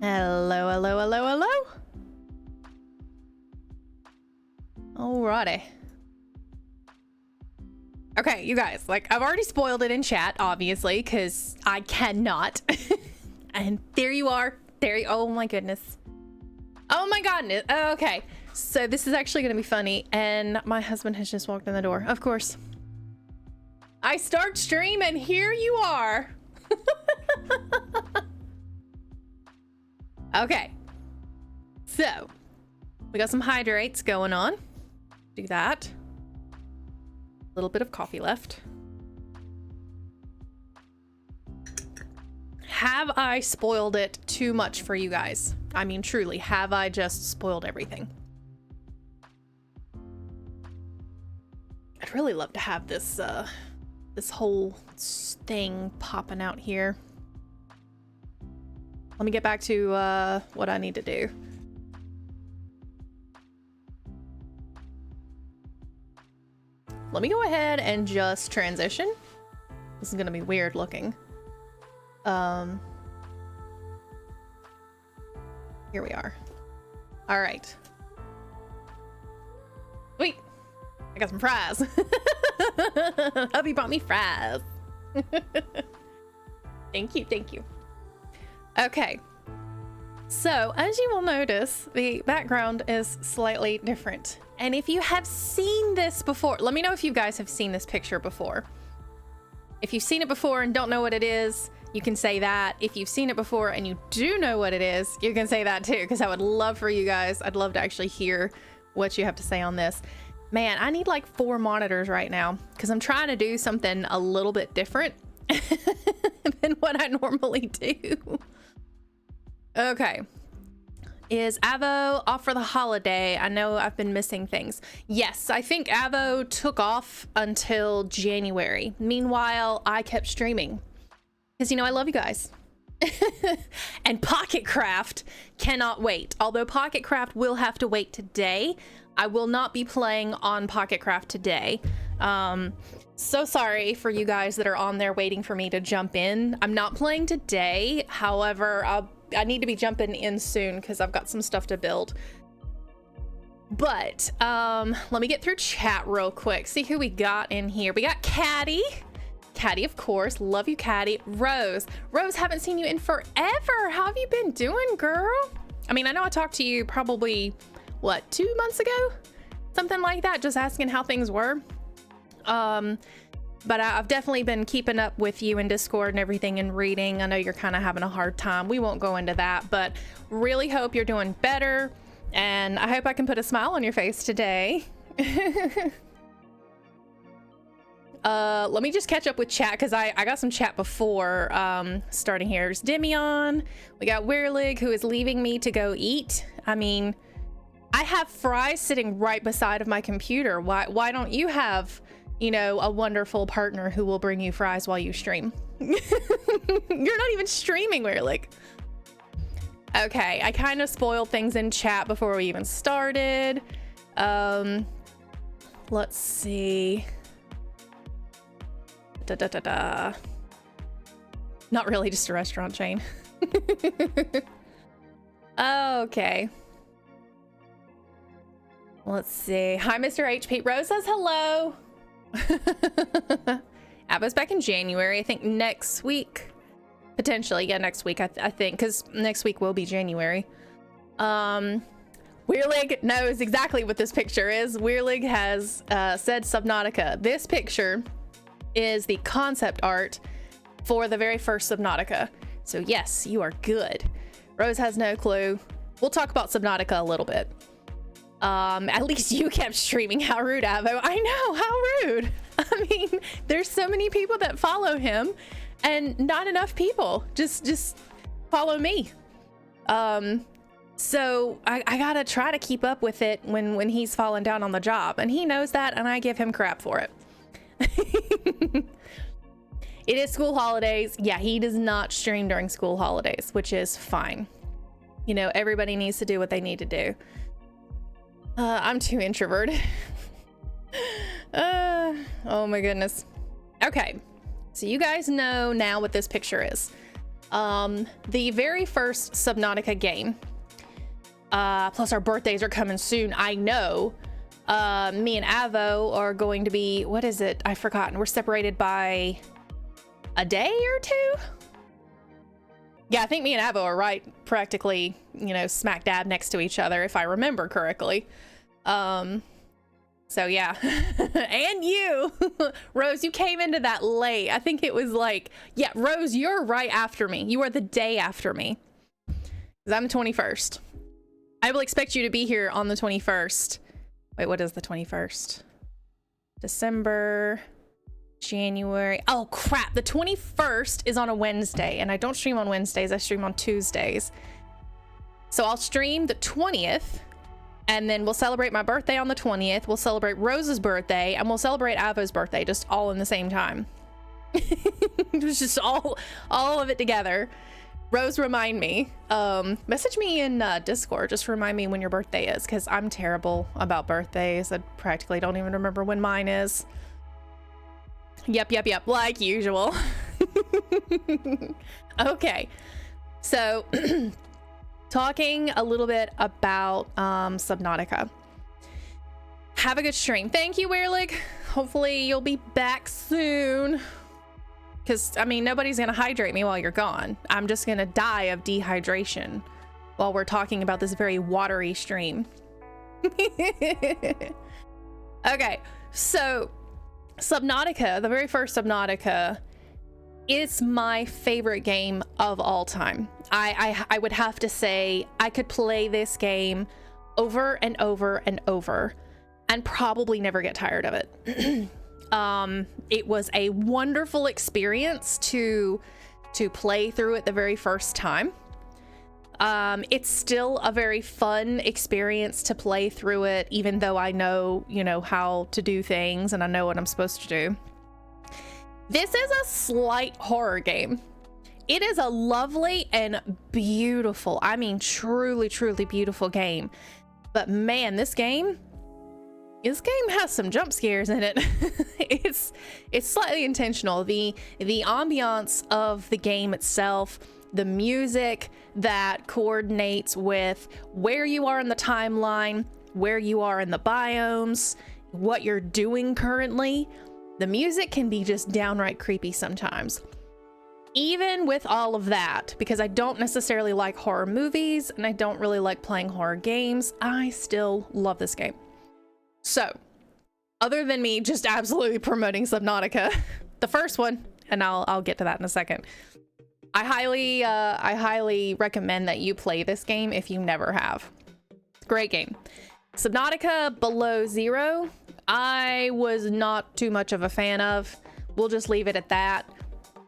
Hello, hello, hello, hello. Alrighty. Okay, you guys, like, I've already spoiled it in chat, obviously, because I cannot. And there you are. Oh my goodness. Oh my goodness. Okay, so this is actually gonna be funny, and my husband has just walked in the door, of course. I start stream, and here you are. Okay, so we got some hydrates going on. Do that. A little bit of coffee left. Have I spoiled it too much for you guys? I mean, truly, have I just spoiled everything? I'd really love to have this this whole thing popping out here. Let me get back to what I need to do. Let me go ahead and just transition. This is gonna be weird looking. Here we are. All right. Wait, I got some fries. Hubby brought me fries. Thank you, thank you. Okay, so as you will notice, the background is slightly different. And if you have seen this before, let me know if you guys have seen this picture before. If you've seen it before and don't know what it is, you can say that. If you've seen it before and you do know what it is, you can say that too, because I would love for you guys, I'd love to actually hear what you have to say on this. Man, I need like 4 monitors right now because I'm trying to do something a little bit different than what I normally do. Okay. Is Avo off for the holiday? I know I've been missing things. Yes, I think Avo took off until January. Meanwhile, I kept streaming because, you know, I love you guys. And Pocket Craft cannot wait. Although Pocket Craft will have to wait today. I will not be playing on Pocket Craft today. So sorry for you guys that are on there waiting for me to jump in. I'm not playing today. However, I need to be jumping in soon because I've got some stuff to build. But let me get through chat real quick. See who we got in here. We got Caddy. Caddy, of course. Love you, Caddy. Rose. Rose, haven't seen you in forever. How have you been doing, girl? I mean, I know I talked to you probably, what, 2 months ago? Something like that, just asking how things were. But I've definitely been keeping up with you in Discord and everything and reading. I know you're kind of having a hard time. We won't go into that, but really hope you're doing better. And I hope I can put a smile on your face today. Let me just catch up with chat because I got some chat before starting here. There's Demion. We got Weirlig, who is leaving me to go eat. I mean, I have fries sitting right beside of my computer. Why don't you have, you know, a wonderful partner who will bring you fries while you stream? You're not even streaming, Weirlig. Okay, I kind of spoiled things in chat before we even started. Let's see. Not really, just a restaurant chain. Okay. Let's see. Hi, Mr. HP. Rose says hello. Abba's back in January. I think next week. Potentially, yeah, next week, I think, because next week will be January. Weirlig knows exactly what this picture is. Weirlig has said Subnautica. This picture is the concept art for the very first Subnautica. So yes, you are good. Rose has no clue. We'll talk about Subnautica a little bit. At least you kept streaming. How rude, Avo. I know, how rude. I mean, there's so many people that follow him and not enough people just follow me. So I gotta try to keep up with it when he's falling down on the job, and he knows that, and I give him crap for it. It is school holidays. Yeah, he does not stream during school holidays, which is fine. You know, everybody needs to do what they need to do. I'm too introverted. Oh my goodness. Okay, so you guys know now what this picture is. The very first Subnautica game, plus our birthdays are coming soon, I know. Me and Avo are going to be, what is it? I've forgotten. We're separated by a day or two? Yeah, I think me and Avo are right practically, you know, smack dab next to each other, if I remember correctly. So yeah. And you, Rose, you came into that late. I think it was like, yeah, Rose, you're right after me. You are the day after me. 'Cause I'm the 21st. I will expect you to be here on the 21st. Wait, what is the 21st? December, January. Oh crap, the 21st is on a Wednesday, and I don't stream on Wednesdays, I stream on Tuesdays. So I'll stream the 20th, and then we'll celebrate my birthday on the 20th, we'll celebrate Rose's birthday, and we'll celebrate Avo's birthday, just all in the same time. It was just all of it together. Rose, remind me. Message me in Discord. Just remind me when your birthday is, because I'm terrible about birthdays. I practically don't even remember when mine is. Yep, like usual. Okay, so talking a little bit about Subnautica. Have a good stream. Thank you, Weirlig. Hopefully you'll be back soon. Because, I mean, nobody's going to hydrate me while you're gone. I'm just going to die of dehydration while we're talking about this very watery stream. Okay, so Subnautica, the very first Subnautica, is my favorite game of all time. I would have to say I could play this game over and over and over and probably never get tired of it. It was a wonderful experience to play through it the very first time. It's still a very fun experience to play through it, even though I know, you know, how to do things and I know what I'm supposed to do. This is a slight horror game. It is a lovely and beautiful, I mean, truly, truly beautiful game. But man, this game has some jump scares in it. It's slightly intentional. The ambiance of the game itself, the music that coordinates with where you are in the timeline, where you are in the biomes, what you're doing currently. The music can be just downright creepy sometimes. Even with all of that, because I don't necessarily like horror movies and I don't really like playing horror games, I still love this game. So, other than me just absolutely promoting Subnautica, the first one, and I'll get to that in a second, I highly recommend that you play this game if you never have. Great game. Subnautica Below Zero, I was not too much of a fan of. We'll just leave it at that.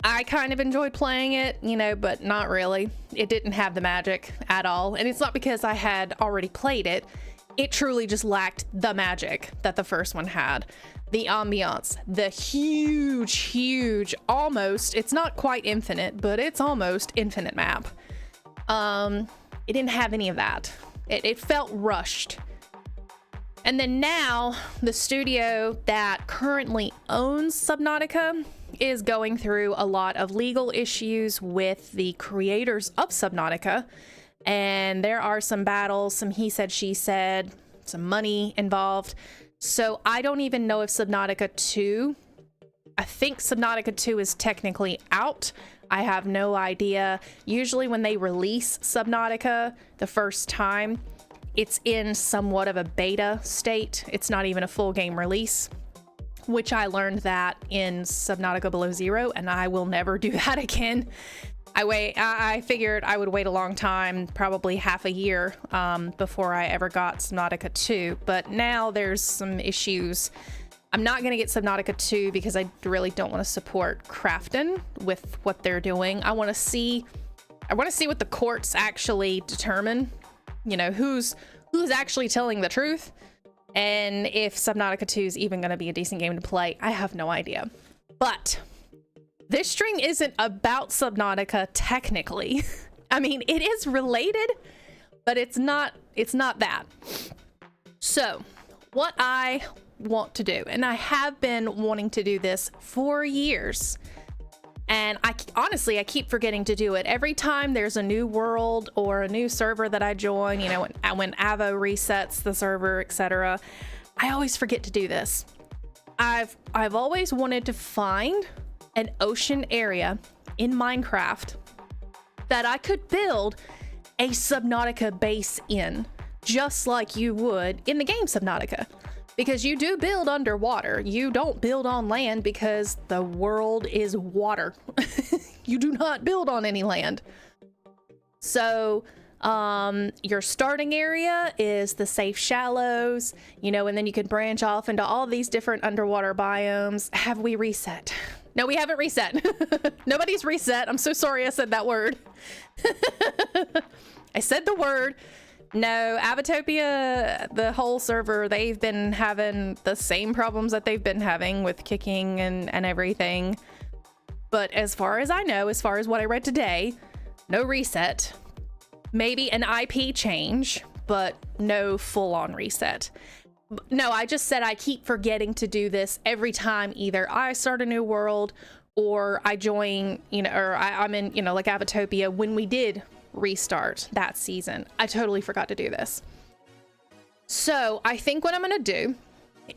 I kind of enjoyed playing it, you know, but not really. It didn't have the magic at all, and it's not because I had already played it. It truly just lacked the magic that the first one had. The ambiance, the huge, almost, it's not quite infinite, but it's almost infinite map. It didn't have any of that. It felt rushed. And then now, the studio that currently owns Subnautica is going through a lot of legal issues with the creators of Subnautica. And there are some battles, some he said, she said, some money involved. So I don't even know if Subnautica 2, I think Subnautica 2 is technically out. I have no idea. Usually when they release Subnautica the first time, it's in somewhat of a beta state. It's not even a full game release, which I learned that in Subnautica Below Zero, and I will never do that again. I figured I would wait a long time, probably half a year, before I ever got Subnautica 2, but now there's some issues. I'm not going to get Subnautica 2 because I really don't want to support Crafton with what they're doing. I want to see what the courts actually determine, you know, who's actually telling the truth, and if Subnautica 2 is even going to be a decent game to play. I have no idea. But this stream isn't about Subnautica technically. I mean, it is related, but it's not that. So, what I want to do, and I have been wanting to do this for years, And honestly, I keep forgetting to do it. Every time there's a new world or a new server that I join, you know, when Avo resets the server, etc., I always forget to do this. I've always wanted to find an ocean area in Minecraft that I could build a Subnautica base in, just like you would in the game Subnautica. Because you do build underwater. You don't build on land because the world is water. You do not build on any land. So your starting area is the safe shallows, you know, and then you can branch off into all these different underwater biomes. Have we reset? No, we haven't reset. Nobody's reset. I'm so sorry I said that word. I said the word. No, Avatopia, the whole server, they've been having the same problems that they've been having with kicking and everything. But as far as I know, as far as what I read today, no reset. Maybe an IP change, but no full-on reset. No, I just said I keep forgetting to do this every time either I start a new world or I join, you know, or I'm in, you know, like Avatopia when we did restart that season. I totally forgot to do this. So I think what I'm going to do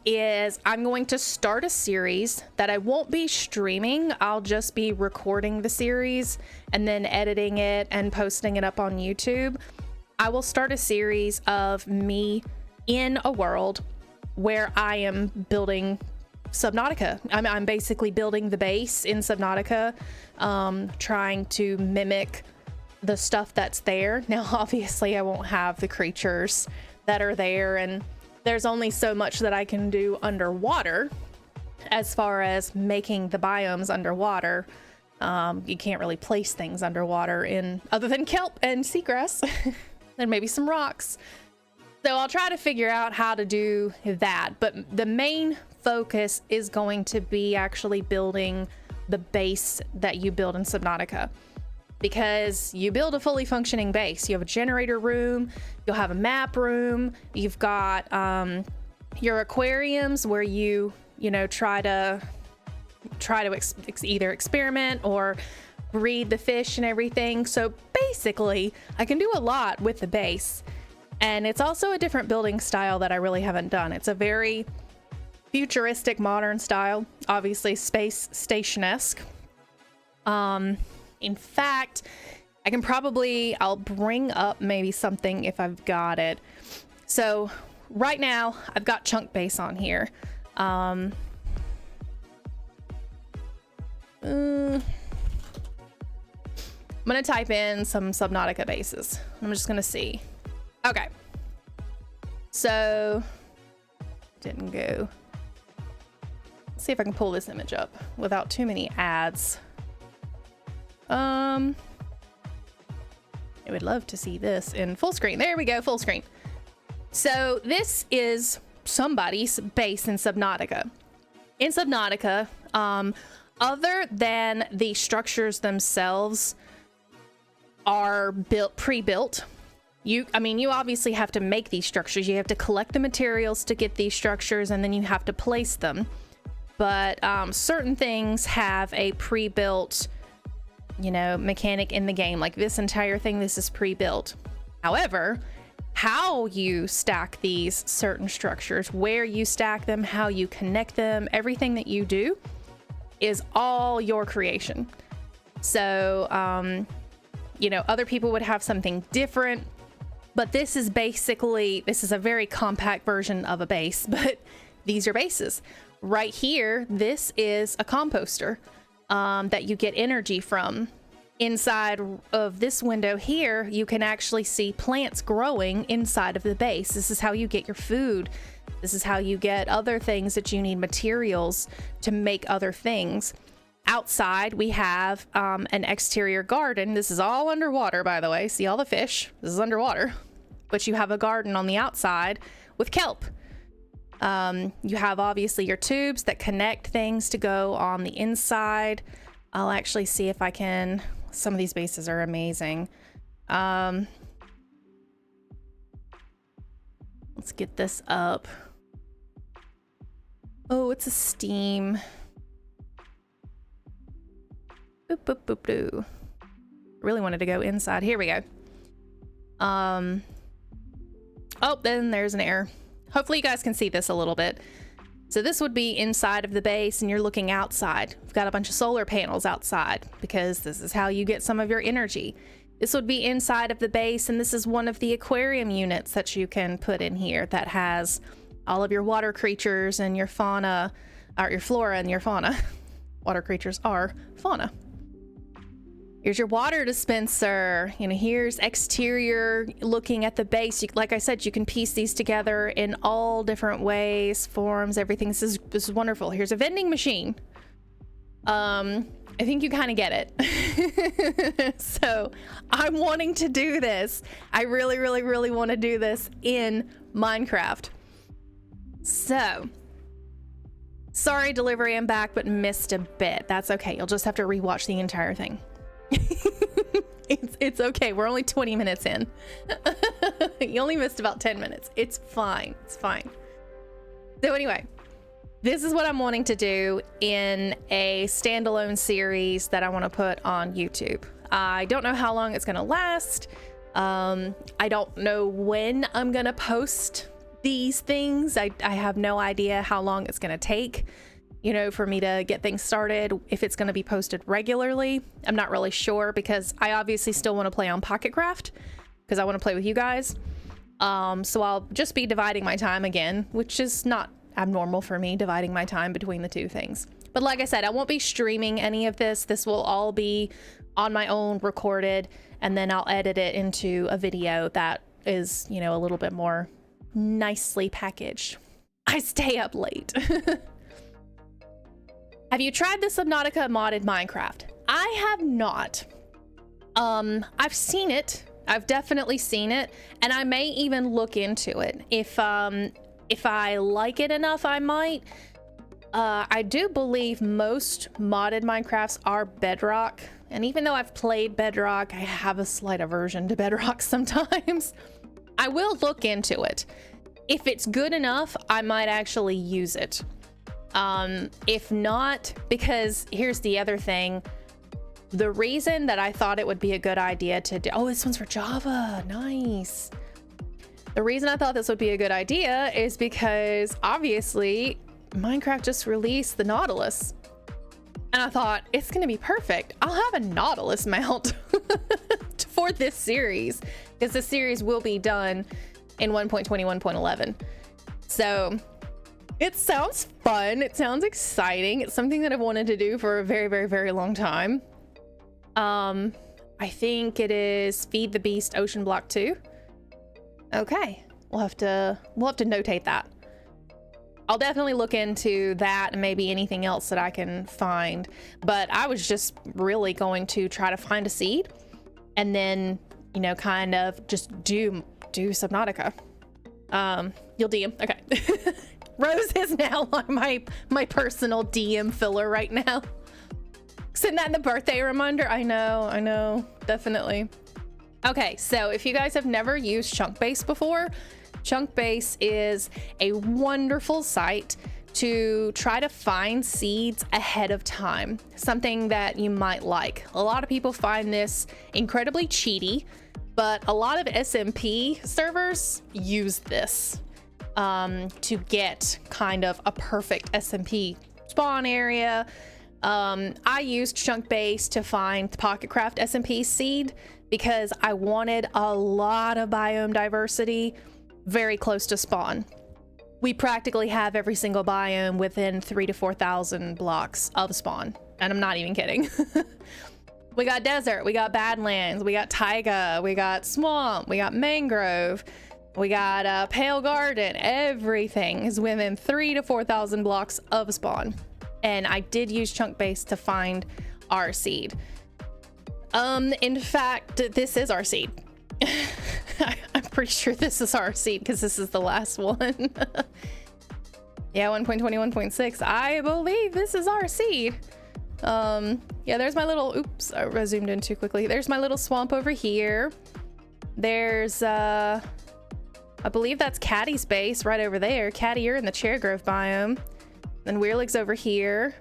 is I'm going to start a series that I won't be streaming. I'll just be recording the series and then editing it and posting it up on YouTube. I will start a series of me in a world where I am building Subnautica. I'm basically building the base in Subnautica, trying to mimic the stuff that's there. Now, obviously, I won't have the creatures that are there, and there's only so much that I can do underwater as far as making the biomes underwater. You can't really place things underwater in other than kelp and seagrass and maybe some rocks. So I'll try to figure out how to do that. But the main focus is going to be actually building the base that you build in Subnautica. Because you build a fully functioning base. You have a generator room, you'll have a map room, you've got your aquariums where you know, try to either experiment or breed the fish and everything. So basically, I can do a lot with the base. And it's also a different building style that I really haven't done. It's a very futuristic, modern style, obviously space station-esque. In fact, I'll bring up maybe something if I've got it. So right now I've got Chunkbase on here. I'm gonna type in some Subnautica bases. I'm just gonna see. Okay. So didn't go. Let's see if I can pull this image up without too many ads. I would love to see this in full screen. There we go, full screen. So this is somebody's base in Subnautica. In Subnautica, other than the structures themselves are pre-built. You obviously have to make these structures. You have to collect the materials to get these structures, and then you have to place them. But certain things have a pre-built, you know, mechanic in the game. Like this entire thing, this is pre-built. However, how you stack these certain structures, where you stack them, how you connect them, everything that you do is all your creation. So, you know, other people would have something different, but this is a very compact version of a base, but these are bases. Right here, this is a composter that you get energy from. Inside of this window here, you can actually see plants growing inside of the base. This is how you get your food. This is how you get other things that you need materials to make other things. Outside, we have an exterior garden. This is all underwater, by the way. See all the fish? This is underwater. But you have a garden on the outside with kelp. You have obviously your tubes that connect things to go on the inside. I'll actually see if I can. Some of these bases are amazing. Let's get this up. Oh, it's a steam. Boop, boop, boop, boop. Really wanted to go inside. Here we go. Oh, then there's an error. Hopefully you guys can see this a little bit. So this would be inside of the base and you're looking outside. We've got a bunch of solar panels outside because this is how you get some of your energy. This would be inside of the base, and this is one of the aquarium units that you can put in here that has all of your water creatures and your fauna, or your flora and your fauna. Water creatures are fauna. Here's your water dispenser. You know, here's exterior looking at the base. Like I said, you can piece these together in all different ways, forms, everything. This is wonderful. Here's a vending machine. I think you kind of get it. So I'm wanting to do this. I really, really, really want to do this in Minecraft. So sorry, delivery, I'm back, but missed a bit. That's okay. You'll just have to rewatch the entire thing. It's okay. We're only 20 minutes in. You only missed about 10 minutes. It's fine. It's fine. So anyway, this is what I'm wanting to do in a standalone series that I want to put on YouTube. I don't know how long it's going to last. I don't know when I'm going to post these things. I have no idea how long it's going to take, you know, for me to get things started. If it's going to be posted regularly, I'm not really sure, because I obviously still want to play on Pocket Craft because I want to play with you guys. So I'll just be dividing my time again, which is not abnormal for me, dividing my time between the two things. But like I said, I won't be streaming any of this. This will all be on my own, recorded, and then I'll edit it into a video that is, you know, a little bit more nicely packaged. I stay up late. Have you tried the Subnautica modded Minecraft? I have not. I've seen it. I've definitely seen it, and I may even look into it. If I like it enough, I might. I do believe most modded Minecrafts are Bedrock, and even though I've played Bedrock, I have a slight aversion to Bedrock sometimes. I will look into it. If it's good enough, I might actually use it. If not, because here's the other thing. The reason that I thought it would be a good idea to do— oh, this one's for Java. Nice. The reason I thought this would be a good idea is because obviously Minecraft just released the Nautilus. And I thought it's going to be perfect. I'll have a Nautilus mount for this series, because the series will be done in 1.21.11. So it sounds fun. It sounds exciting. It's something that I've wanted to do for a very, very, very long time. I think it is Feed the Beast Ocean Block 2. Okay, we'll have to notate that. I'll definitely look into that and maybe anything else that I can find. But I was just really going to try to find a seed and then, you know, kind of just do Subnautica. You'll DM. Okay. Rose is now on my personal DM filler right now. Send that in the birthday reminder. I know, definitely. Okay, so if you guys have never used Chunkbase before, Chunkbase is a wonderful site to try to find seeds ahead of time, something that you might like. A lot of people find this incredibly cheaty, but a lot of SMP servers use this to get kind of a perfect SMP spawn area. I used Chunkbase to find the Pocket Craft SMP seed because I wanted a lot of biome diversity very close to spawn. We practically have every single biome within 3,000 to 4,000 blocks of spawn, and I'm not even kidding. We got desert, we got badlands, we got taiga, we got swamp, we got mangrove, we got pale garden. Everything is within 3,000 to 4,000 blocks of spawn. And I did use Chunkbase to find our seed. In fact, this is our seed. I'm pretty sure this is our seed because this is the last one. Yeah, 1.21.6. I believe this is our seed. Yeah, there's my little— oops, I zoomed in too quickly. There's my little swamp over here. There's I believe that's Caddy's base right over there. Caddy, you're in the Chair Grove biome. Then Weirlig's over here,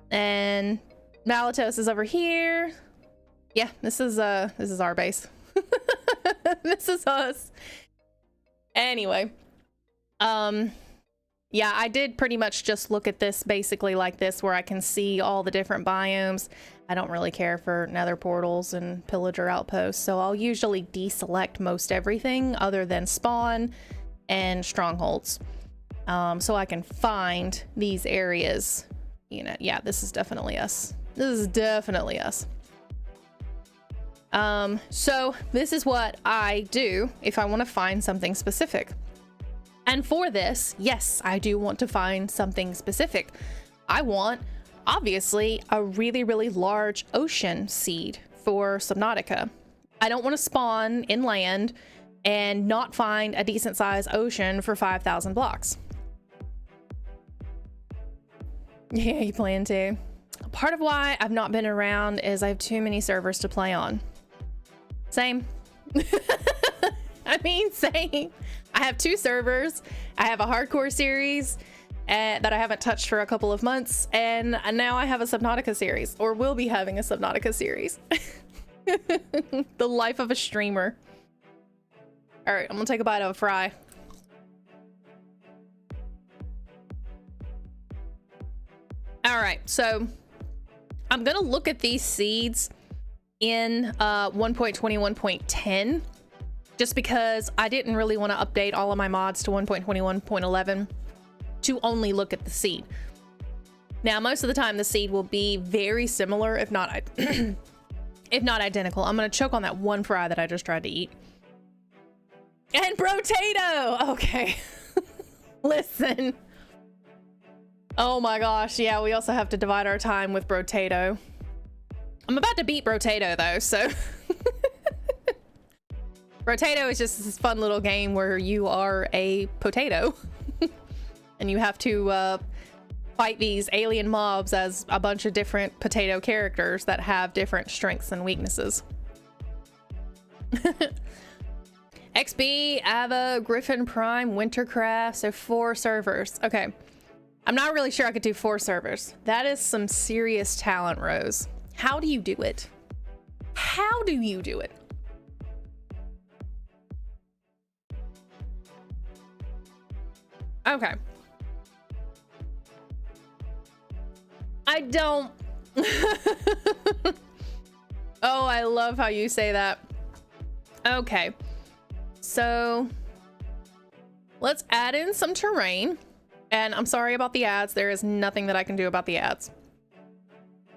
and Malatos is over here. Yeah, this is our base. This is us. Anyway, yeah, I did pretty much just look at this basically like this, where I can see all the different biomes. I don't really care for nether portals and pillager outposts, so I'll usually deselect most everything other than spawn and strongholds, so I can find these areas. You know, yeah, this is definitely us. This is definitely us. So this is what I do if I want to find something specific. And for this, yes, I do want to find something specific. I want, obviously, a really, really large ocean seed for Subnautica. I don't want to spawn inland and not find a decent sized ocean for 5,000 blocks. Yeah, you plan to. Part of why I've not been around is I have too many servers to play on. Same. I mean, same. I have 2 servers. I have a hardcore series that I haven't touched for a couple of months, and now I have a Subnautica series, or will be having a Subnautica series. The life of a streamer. All right, I'm gonna take a bite of a fry. All right, so I'm gonna look at these seeds in 1.21.10, just because I didn't really want to update all of my mods to 1.21.11 to only look at the seed. Now, most of the time the seed will be very similar, if not if not identical. I'm gonna choke on that one fry that I just tried to eat. And Brotato! Okay. Listen. Oh my gosh, yeah, we also have to divide our time with Brotato. I'm about to beat Brotato though, so. Brotato is just this fun little game where you are a potato and you have to fight these alien mobs as a bunch of different potato characters that have different strengths and weaknesses. XB, Ava, Griffin Prime, Wintercraft, so 4 servers. Okay, I'm not really sure I could do 4 servers. That is some serious talent, Rose. How do you do it? How do you do it? Okay. I don't. Oh, I love how you say that. Okay. So let's add in some terrain. And I'm sorry about the ads. There is nothing that I can do about the ads.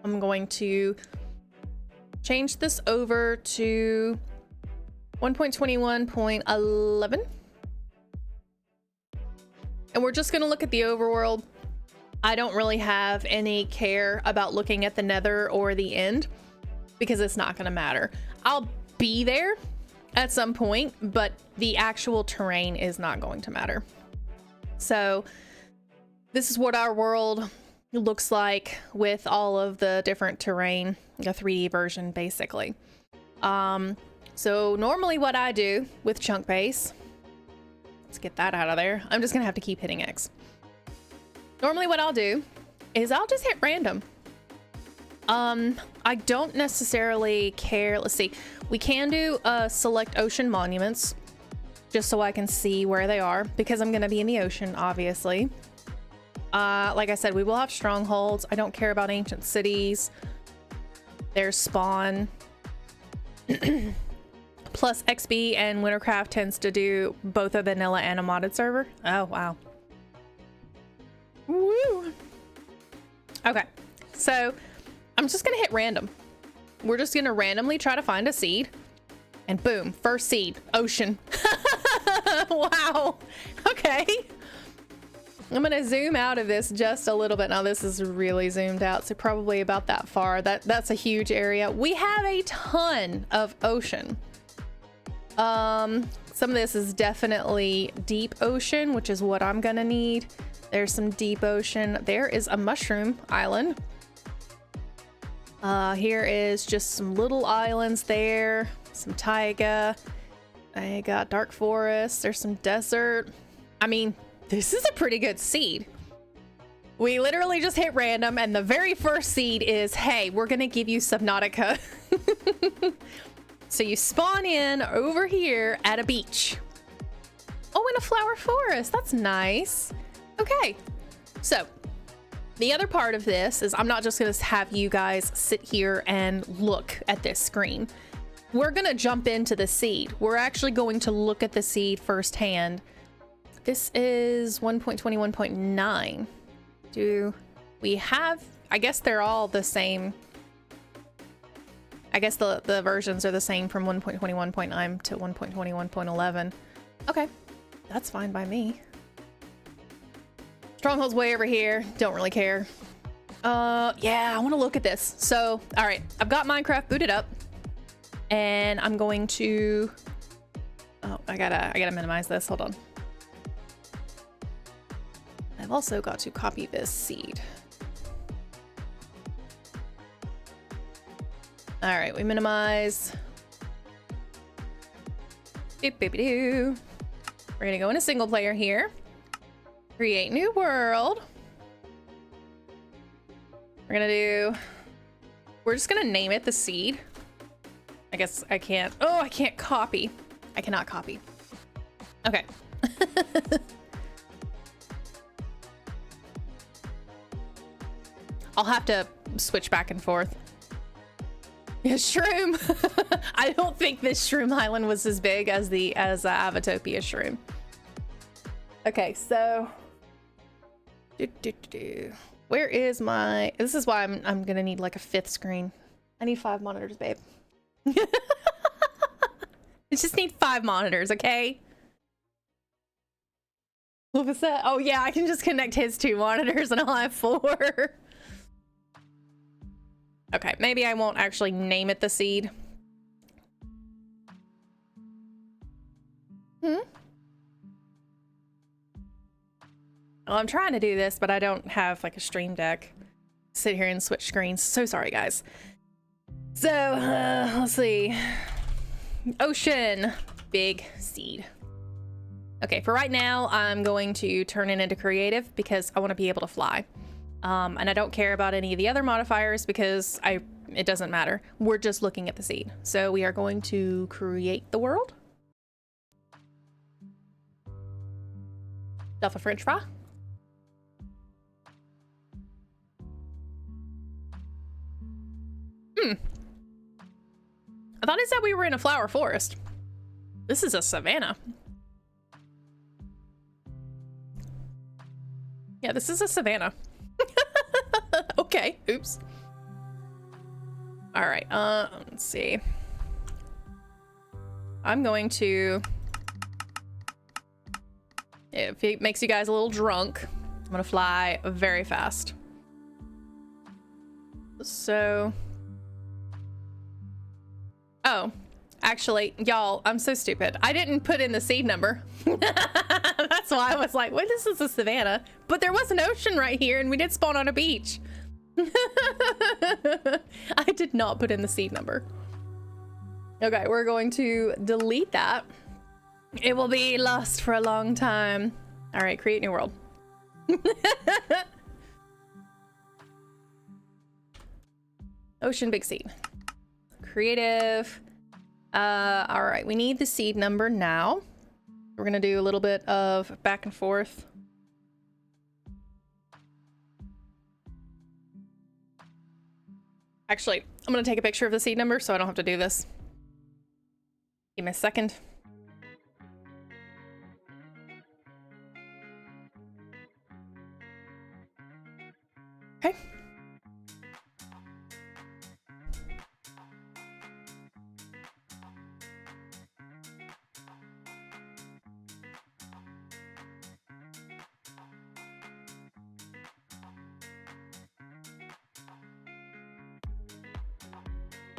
I'm going to change this over to 1.21.11. And we're just going to look at the overworld. I don't really have any care about looking at the nether or the end because it's not going to matter. I'll be there at some point, but the actual terrain is not going to matter. So this is what our world looks like with all of the different terrain, a 3D version basically. So normally what I do with Chunkbase, let's get that out of there. I'm just gonna have to keep hitting X. Normally what I'll do is I'll just hit random. I don't necessarily care. Let's see, we can do select ocean monuments just so I can see where they are because I'm gonna be in the ocean, obviously. Like I said, we will have strongholds. I don't care about ancient cities. There's spawn. Plus XB and Wintercraft tends to do both a vanilla and a modded server. Oh, wow. Woo! Okay, so I'm just gonna hit random. We're just gonna randomly try to find a seed. And boom, first seed, ocean. Wow, okay. I'm gonna zoom out of this just a little bit. Now this is really zoomed out, so probably about that far. That's a huge area. We have a ton of ocean. Some of this is definitely deep ocean, which is what I'm gonna need. There's some deep ocean. There is a mushroom island. Here is just some little islands there, some taiga. I got dark forest. There's some desert. I mean, this is a pretty good seed. We literally just hit random, and the very first seed is, hey, we're gonna give you Subnautica. So you spawn in over here at a beach. Oh, in a flower forest. That's nice. Okay, so the other part of this is I'm not just gonna have you guys sit here and look at this screen. We're gonna jump into the seed. We're actually going to look at the seed firsthand. This is 1.21.9. Do we have, I guess they're all the same. I guess the versions are the same from 1.21.9 to 1.21.11. Okay, that's fine by me. Stronghold's way over here. Don't really care. Yeah, I want to look at this. So, all right, I've got Minecraft booted up, and I'm going to. Oh, I gotta minimize this. Hold on. I've also got to copy this seed. All right, we minimize. Doop, doop, doo. We're gonna go in a single player here. Create new world. We're just gonna name it the seed. I guess I can't. Oh, I can't copy. I cannot copy. Okay. I'll have to switch back and forth. Yeah, shroom. I don't think this shroom island was as big as the Avatopia shroom. Okay, so where is my? This is why I'm gonna need like a 5th screen. I need 5 monitors, babe. I just need 5 monitors, okay? What was that? Oh yeah, I can just connect his 2 monitors and I'll have 4. Okay, maybe I won't actually name it the seed. Well, I'm trying to do this, but I don't have like a stream deck. Sit here and switch screens. So sorry, guys. So, let's see. Ocean, big seed. Okay, for right now, I'm going to turn it into creative because I want to be able to fly. And I don't care about any of the other modifiers because it doesn't matter. We're just looking at the seed. So we are going to create the world. Stuff a French fry. I thought it said we were in a flower forest. This is a savanna. Yeah, this is a savanna. Okay, oops. All right, let's see. I'm going to, if it makes you guys a little drunk, I'm gonna fly very fast. So, oh, actually, y'all, I'm so stupid. I didn't put in the seed number. That's why I was like, wait, this is a savanna. But there was an ocean right here and we did spawn on a beach. I did not put in the seed number. Okay, we're going to delete that. It will be lost for a long time. All right, create new world. Ocean, big seed. Creative. All right, we need the seed number now. We're gonna do a little bit of back and forth. Actually, I'm gonna take a picture of the seed number so I don't have to do this. Give me a second. Okay.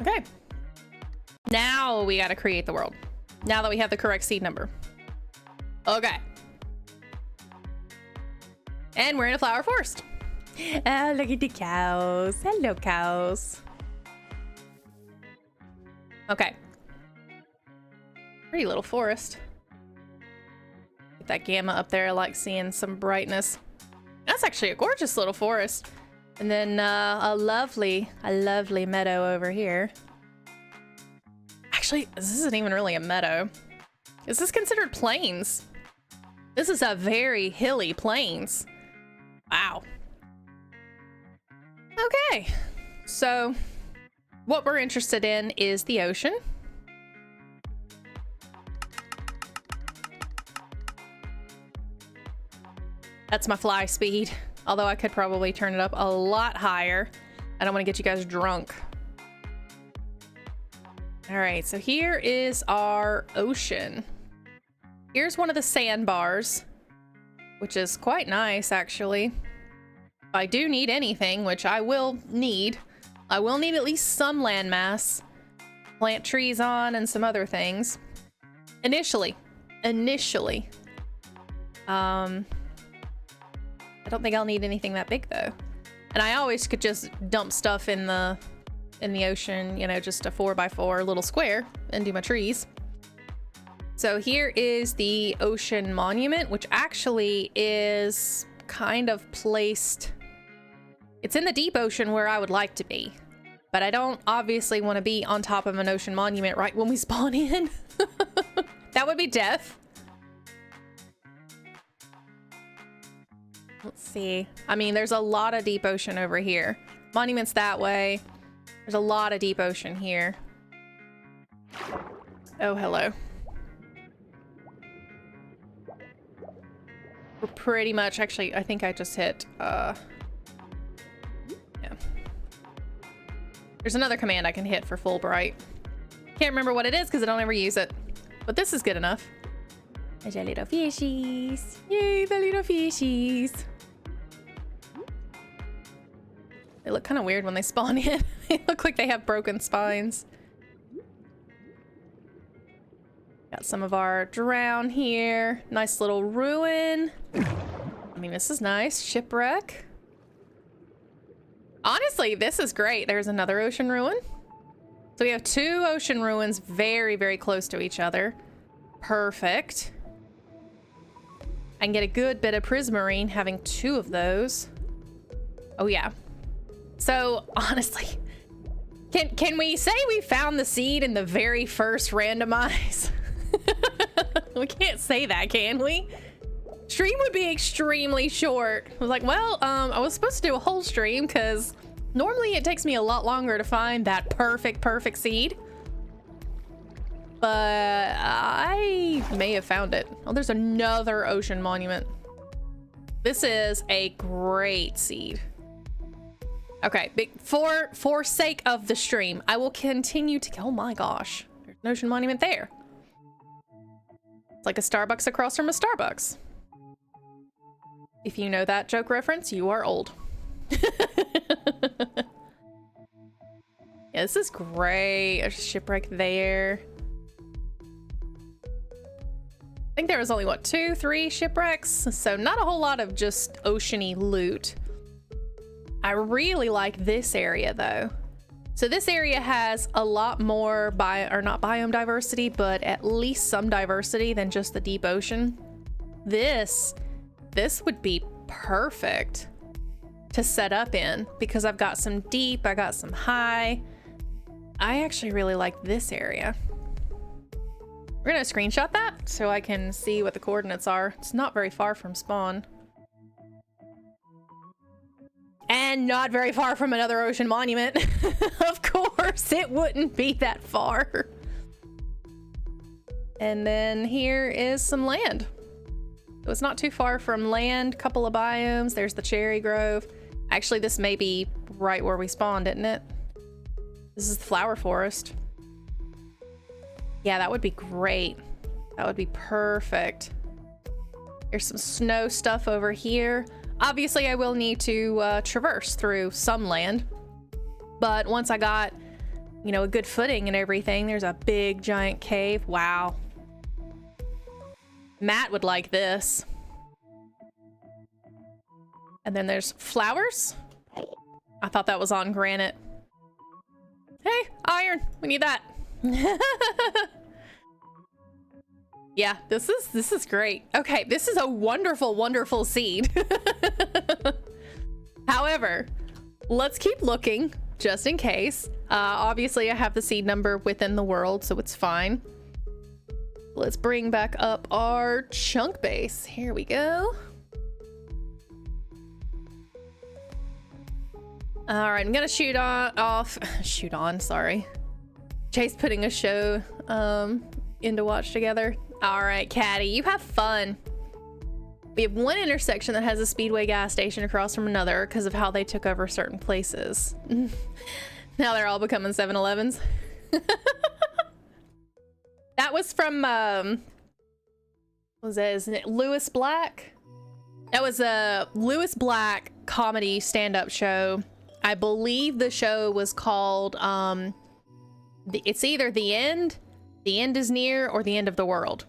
Okay. Now we gotta create the world. Now that we have the correct seed number. Okay. And we're in a flower forest. Oh, look at the cows. Hello, cows. Okay. Pretty little forest. Get that gamma up there. I like seeing some brightness. That's That's actually a gorgeous little forest. And then a lovely meadow over here. Actually, this isn't even really a meadow. Is this considered plains? This is a very hilly plains. Wow. Okay, so what we're interested in is the ocean. That's my fly speed, although I could probably turn it up a lot higher. I don't want to get you guys drunk. All right, so here is our ocean. Here's one of the sandbars, which is quite nice, actually. If I do need anything, which I will need at least some landmass, plant trees on, and some other things. Initially. I don't think I'll need anything that big though. And I always could just dump stuff in the ocean, you know, just a 4x4 little square and do my trees. So here is the ocean monument, which actually is kind of placed. It's in the deep ocean where I would like to be, but I don't obviously want to be on top of an ocean monument right when we spawn in. That would be death. Let's see. I mean, there's a lot of deep ocean over here. Monument's that way. There's a lot of deep ocean here. Oh, hello. We're pretty much, actually, I think I just hit, yeah. There's another command I can hit for Fulbright. Can't remember what it is because I don't ever use it. But this is good enough. There's our little fishies. Yay, the little fishies. They look kind of weird when they spawn in. They look like they have broken spines. Got some of our drown here. Nice little ruin. I mean, this is nice. Shipwreck. Honestly, this is great. There's another ocean ruin. So we have 2 ocean ruins very, very close to each other. Perfect. I can get a good bit of prismarine having 2 of those. Oh yeah. So honestly, can we say we found the seed in the very first randomize? We can't say that, can we? Stream would be extremely short. I was like, well, I was supposed to do a whole stream because normally it takes me a lot longer to find that perfect seed. But I may have found it. Oh, there's another ocean monument. This is a great seed. Okay, for sake of the stream, I will continue to, oh my gosh, there's an ocean monument there. It's like a Starbucks across from a Starbucks. If you know that joke reference, you are old. Yeah, this is great. There's a shipwreck there. I think there was only, what, 2, 3 shipwrecks? So not a whole lot of just oceany loot. I really like this area though. So this area has a lot more not biome diversity, but at least some diversity than just the deep ocean. This would be perfect to set up in because I've got some deep, I got some high. I actually really like this area. We're gonna screenshot that so I can see what the coordinates are. It's not very far from spawn. And not very far from another ocean monument. Of course, it wouldn't be that far. And then here is some land. So it's not too far from land, couple of biomes. There's the cherry grove. Actually, this may be right where we spawned, isn't it? This is the flower forest. Yeah, that would be great. That would be perfect. There's some snow stuff over here. Obviously, I will need to traverse through some land. But once I got, you know, a good footing and everything, there's a big giant cave. Wow. Matt would like this. And then there's flowers. I thought that was on granite. Hey, iron, we need that. Yeah, this is great. Okay, this is a wonderful seed. However, let's keep looking just in case. Obviously, I have the seed number within the world, so it's fine. Let's bring back up our chunk base. Here we go. All right, I'm gonna shoot on, sorry. Chase putting a show in to watch together. All right, Caddy, you have fun. We have one intersection that has a Speedway gas station across from another because of how they took over certain places. Now they're all becoming 7-Elevens. That was from, what was that, isn't it Lewis Black? That was a Lewis Black comedy stand-up show. I believe the show was called, it's either The End is Near, or The End of the World.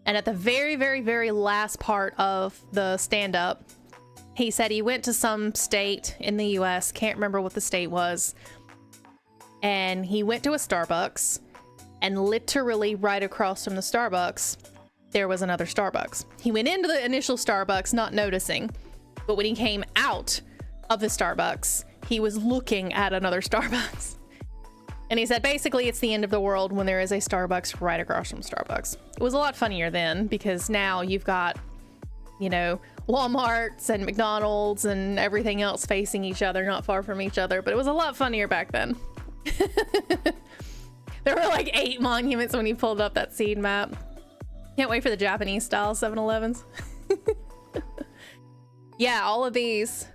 And at the very, very, very last part of the stand-up, he said he went to some state in the US, can't remember what the state was, and he went to a Starbucks, and literally right across from the Starbucks, there was another Starbucks. He went into the initial Starbucks not noticing, but when he came out of the Starbucks, he was looking at another Starbucks. And he said, basically, it's the end of the world when there is a Starbucks right across from Starbucks. It was a lot funnier then, because now you've got, you know, Walmarts and McDonald's and everything else facing each other, not far from each other. But it was a lot funnier back then. There were like 8 monuments when he pulled up that seed map. Can't wait for the Japanese style 7-Elevens. Yeah, all of these.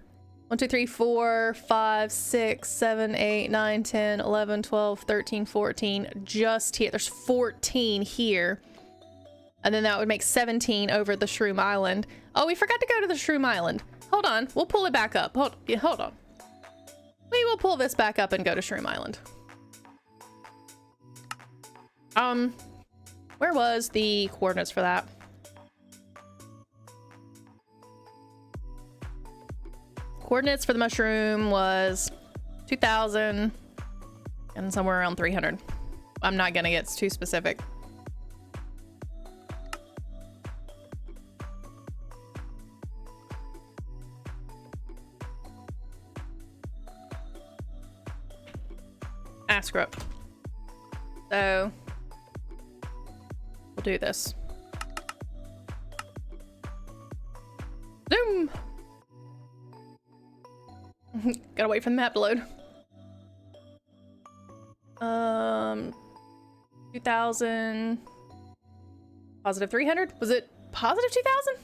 1, 2, 3, 4, 5, 6, 7, 8, 9, 10, 11, 12, 13, 14. Just here. There's 14 here. And then that would make 17 over the Shroom Island. Oh, we forgot to go to the Shroom Island. Hold on. We'll pull it back up. Hold on. We will pull this back up and go to Shroom Island. Where was the coordinates for that? Coordinates for the mushroom was 2,000 and somewhere around 300. I'm not gonna get too specific. Screw up. So we'll do this. Zoom. Gotta wait for the map to load. 2,000 positive 300. Was it positive 2,000?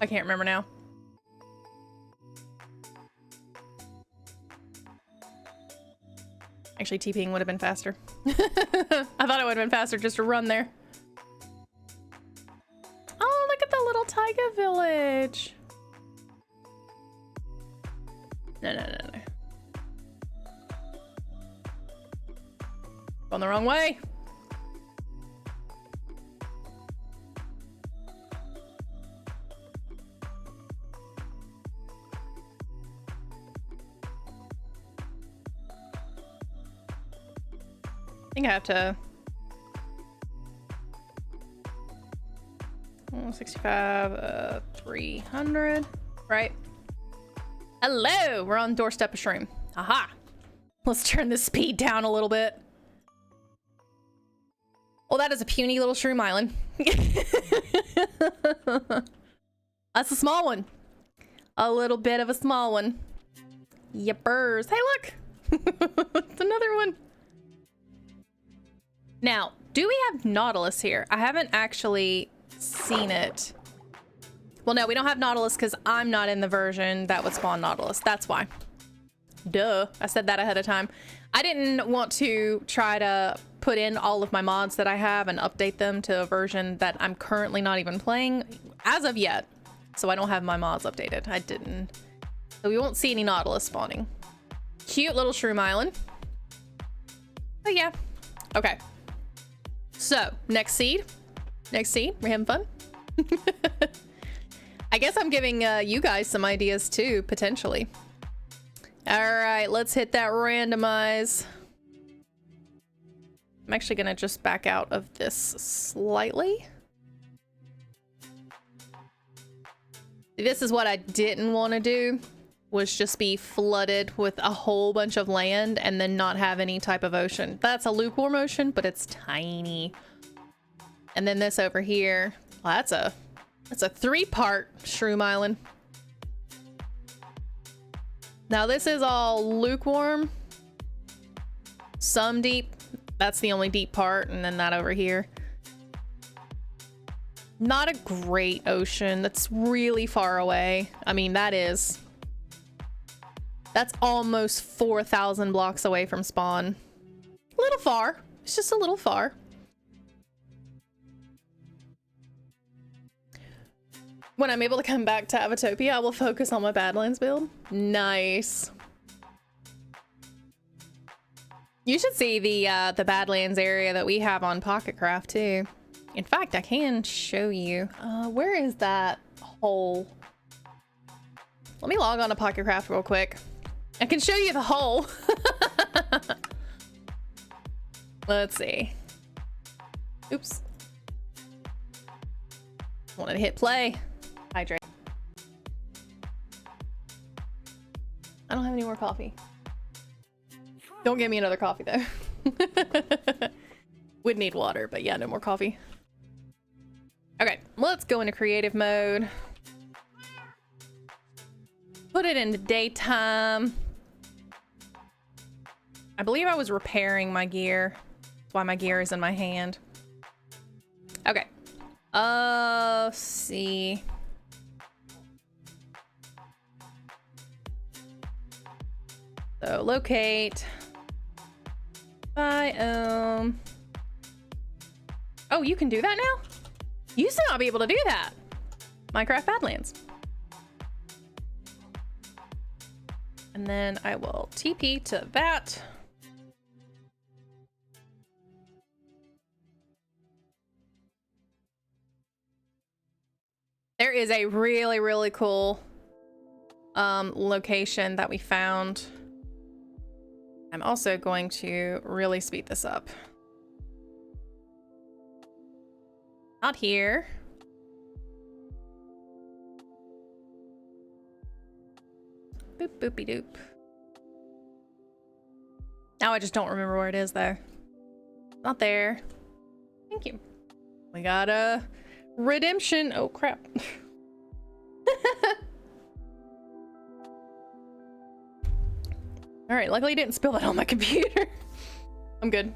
I can't remember now. Actually, TPing would have been faster. I thought it would have been faster just to run there. Oh, look at the little taiga village. No. Going the wrong way. I think I have to 65 300, right? Hello, we're on doorstep of Shroom. Aha. Let's turn the speed down a little bit. Well, that is a puny little Shroom Island. That's a small one. A little bit of a small one. Yippers. Hey, look. It's another one. Now, do we have Nautilus here? I haven't actually seen it. Well, no, we don't have Nautilus because I'm not in the version that would spawn Nautilus. That's why. Duh. I said that ahead of time. I didn't want to try to put in all of my mods that I have and update them to a version that I'm currently not even playing as of yet. So I don't have my mods updated. I didn't. So we won't see any Nautilus spawning. Cute little Shroom Island. Oh yeah. Okay. So, next seed. We're having fun. I guess I'm giving you guys some ideas too, potentially. All right, let's hit that randomize. I'm actually gonna just back out of this slightly. This is what I didn't want to do, was just be flooded with a whole bunch of land and then not have any type of ocean. That's a lukewarm ocean, but it's tiny. And then this over here, well, that's a 3-part Shroom Island. Now this is all lukewarm, some deep. That's the only deep part, and then that over here. Not a great ocean. That's really far away. I mean, that's almost 4,000 blocks away from spawn. A little far. It's just a little far. When I'm able to come back to Avatopia, I will focus on my Badlands build. Nice. You should see the Badlands area that we have on Pocketcraft too. In fact, I can show you. Where is that hole? Let me log on to Pocketcraft real quick. I can show you the hole. Let's see. Oops. Wanted to hit play. Hydrate. I don't have any more coffee. Don't get me another coffee though. Would need water, but yeah, no more coffee. Okay, let's go into creative mode. Put it into daytime. I believe I was repairing my gear. That's why my gear is in my hand. Okay. Let's see. So locate. Biome. Oh, you can do that now? You used to not be able to do that. Minecraft Badlands. And then I will TP to that. There is a really, really cool location that we found. I'm also going to really speed this up. Not here. Boop, boopy doop. Now I just don't remember where it is though. Not there. Thank you. We got a redemption. Oh crap. All right, luckily I didn't spill that on my computer. I'm good.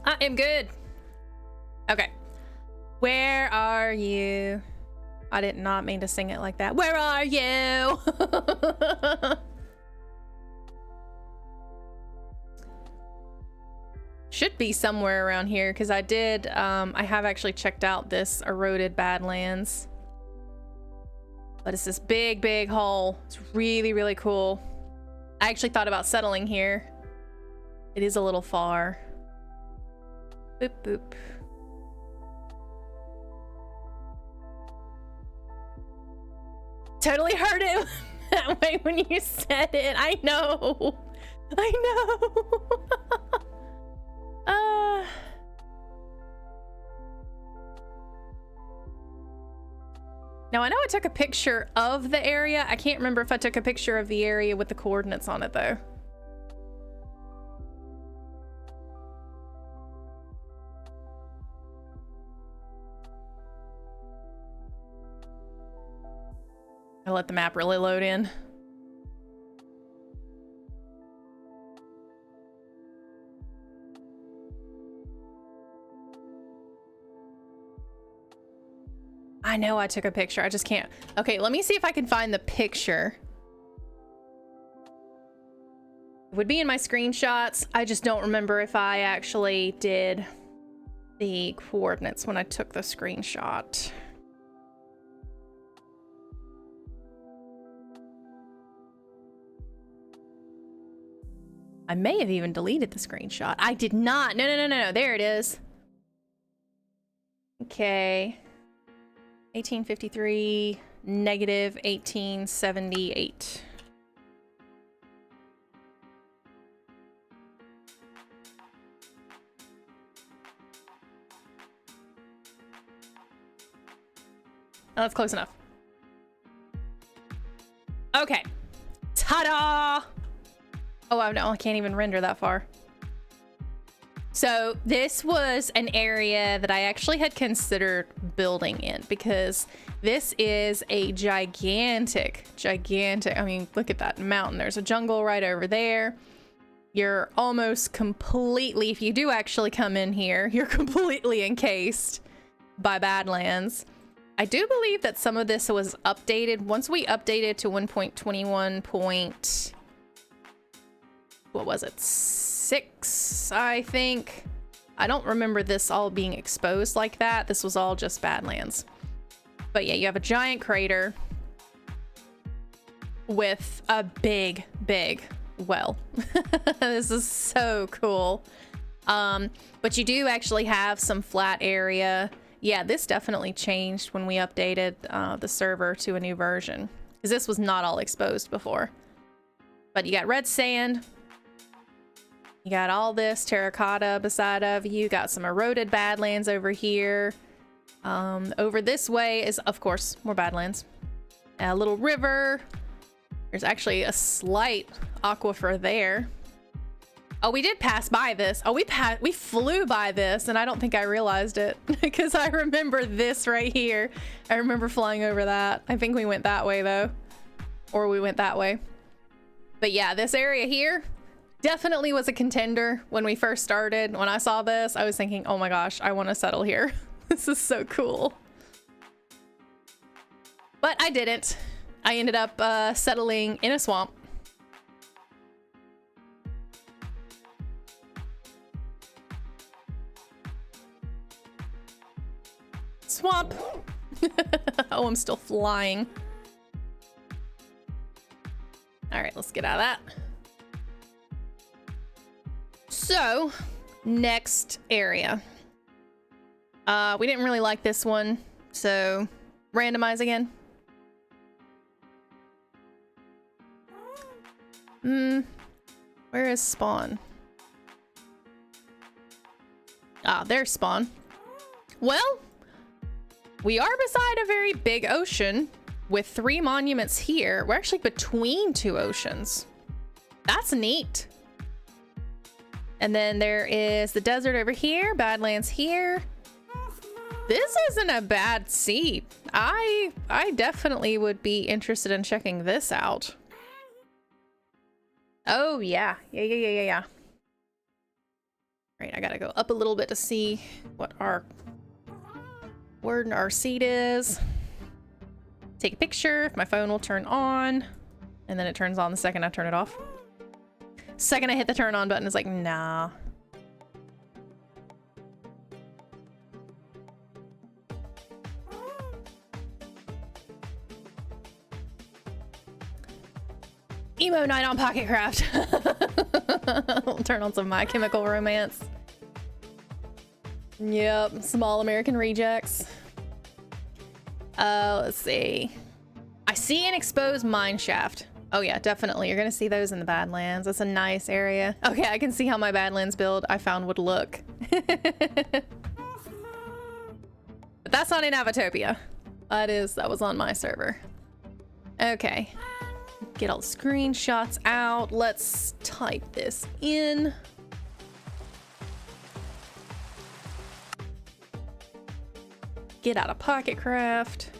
I am good. Okay. Where are you? I did not mean to sing it like that. Where are you? Should be somewhere around here because I did, I have actually checked out this eroded Badlands. But it's this big, big hole. It's really, really cool. I actually thought about settling here. It is a little far. Boop, boop. Totally heard it that way when you said it. I know. I know. Now I know I took a picture of the area. I can't remember if I took a picture of the area with the coordinates on it though. I let the map really load in. I know I took a picture. I just can't. Okay, let me see if I can find the picture. It would be in my screenshots. I just don't remember if I actually did the coordinates when I took the screenshot. I may have even deleted the screenshot. I did not. No, no, no, no, no. There it is. Okay. 1853 negative 1878. Oh, that's close enough. Okay. Ta-da! Oh, no, I can't even render that far. So this was an area that I actually had considered building in because this is a gigantic, I mean, look at that mountain. There's a jungle right over there. You're almost completely, if you do actually come in here, you're completely encased by Badlands. I do believe that some of this was updated. Once we updated to 1.21. What was it? 6, I think. I don't remember this all being exposed like that. This was all just Badlands. But yeah, you have a giant crater with a big well. This is so cool. But you do actually have some flat area. Yeah, this definitely changed when we updated the server to a new version, because this was not all exposed before. But you got red sand. You got all this terracotta beside of you. Got some eroded Badlands over here. Over this way is, of course, more Badlands. A little river. There's actually a slight aquifer there. Oh, we did pass by this. Oh, we flew by this, and I don't think I realized it because I remember this right here. I remember flying over that. I think we went that way though, or we went that way. But yeah, this area here definitely was a contender when we first started. When I saw this, I was thinking, oh my gosh, I want to settle here. This is so cool. But I didn't. I ended up settling in a swamp. Swamp. Oh, I'm still flying. All right, let's get out of that. So, next area. We didn't really like this one, so randomize again. Where is spawn? Ah, there's spawn. Well, we are beside a very big ocean with 3 monuments here. We're actually between 2 oceans. That's neat. And then there is the desert over here, Badlands here. This isn't a bad seat. I definitely would be interested in checking this out. Oh yeah. Yeah. Right, I gotta go up a little bit to see what where our seat is. Take a picture. My phone will turn on, and then it turns on the second I turn it off. Second I hit the turn on button, it's like, nah. Emo night on Pocket Craft. We'll turn on some My Chemical Romance. Yep, Small American Rejects. Let's see. I see an exposed mine shaft. Oh yeah, definitely. You're gonna see those in the Badlands. That's a nice area. Okay, I can see how my Badlands build I found would look. But that's not in Avatopia. That was on my server. Okay. Get all the screenshots out. Let's type this in. Get out of Pocket Craft.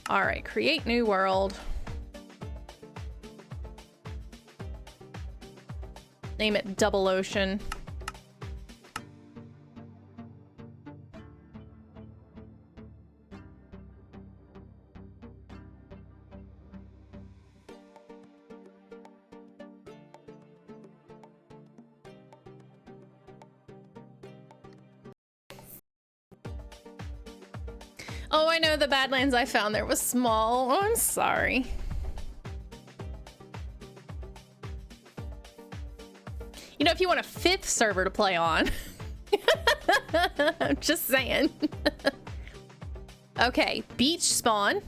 All right, create new world. Name it Double Ocean. Oh, I know the Badlands I found there was small. Oh, I'm sorry. You know, if you want a 5th server to play on. I'm just saying. Okay, beach spawn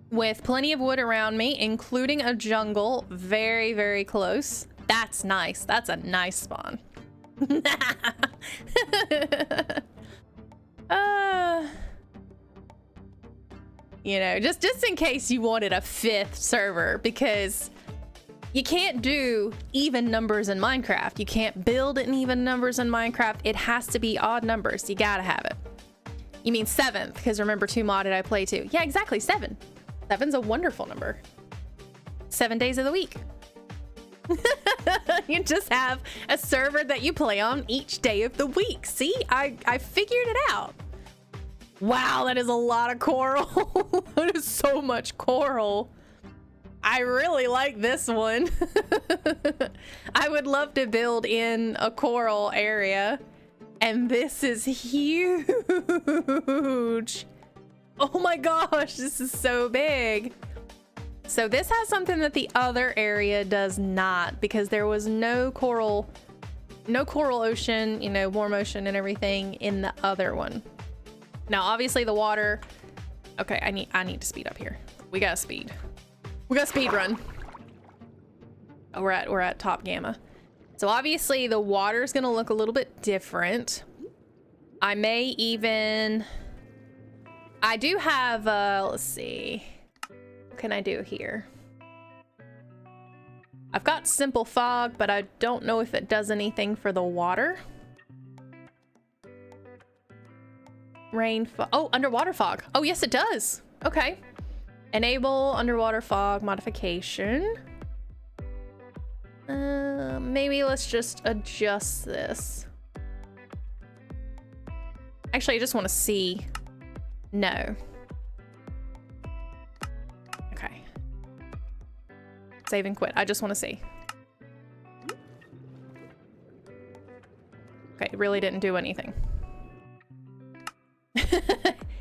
with plenty of wood around me, including a jungle very, very close. That's nice. That's a nice spawn. You know, just in case you wanted a 5th server, because you can't do even numbers in Minecraft. You can't build in even numbers in Minecraft. It has to be odd numbers. You gotta have it. You mean 7th, because remember 2 modded I play 2. Yeah, exactly, 7. 7's a wonderful number. 7 days of the week. You just have a server that you play on each day of the week. See, I figured it out. Wow, that is a lot of coral. That is so much coral. I really like this one. I would love to build in a coral area. And this is huge. Oh my gosh, this is so big. So this has something that the other area does not, because there was no coral ocean, you know, warm ocean and everything in the other one. Now, obviously the water, okay, I need to speed up here. We gotta speed. We gotta speed run. Oh, we're at top gamma. So obviously the water is gonna look a little bit different. I do have, let's see. What can I do here? I've got simple fog, but I don't know if it does anything for the water. Rain fog. Oh, underwater fog. Oh, yes, it does. Okay. Enable underwater fog modification. Maybe let's just adjust this. Actually, I just want to see. No. Okay. Save and quit. I just want to see. Okay, it really didn't do anything.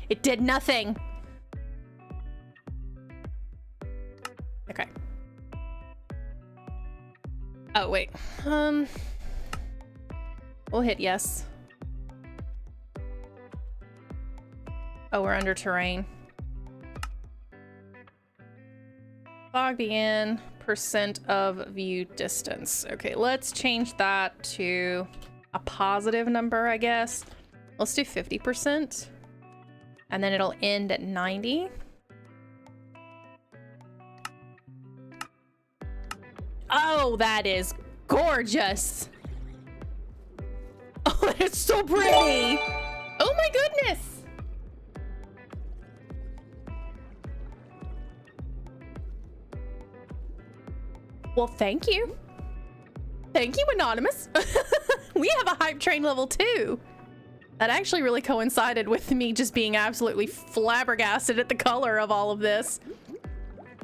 It did nothing. Okay. Oh, wait. We'll hit yes. Oh, we're under terrain. Fog begin, percent of view distance. Okay, let's change that to a positive number, I guess. Let's do 50%. And then it'll end at 90. Oh, that is gorgeous. Oh, it's so pretty. Oh my goodness. Well, thank you. Thank you, Anonymous. We have a hype train level 2. That actually really coincided with me just being absolutely flabbergasted at the color of all of this.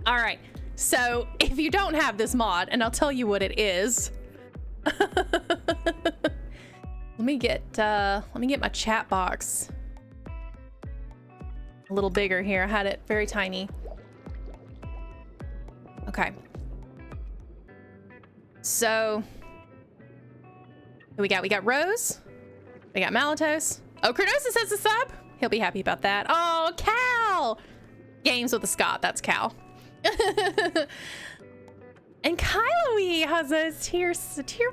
All right, so if you don't have this mod, and I'll tell you what it is. Let me get my chat box a little bigger here. I had it very tiny. Okay. So we got Rose. We got Malatos. Oh, Kronosis has a sub. He'll be happy about that. Oh, Cal. Games with a Scott. That's Cal. And Kyloe has a tier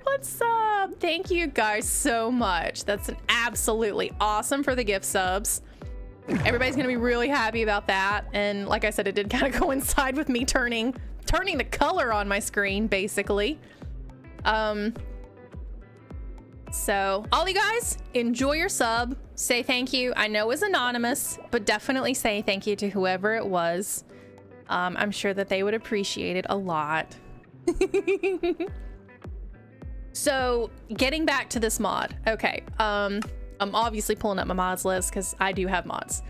1 sub. Thank you guys so much. That's an absolutely awesome for the gift subs. Everybody's gonna be really happy about that. And like I said, it did kind of coincide with me turning the color on my screen, basically. So all you guys, enjoy your sub. Say thank you. I know it's anonymous, but definitely say thank you to whoever it was. I'm sure that they would appreciate it a lot. So getting back to this mod. Okay. I'm obviously pulling up my mods list because I do have mods.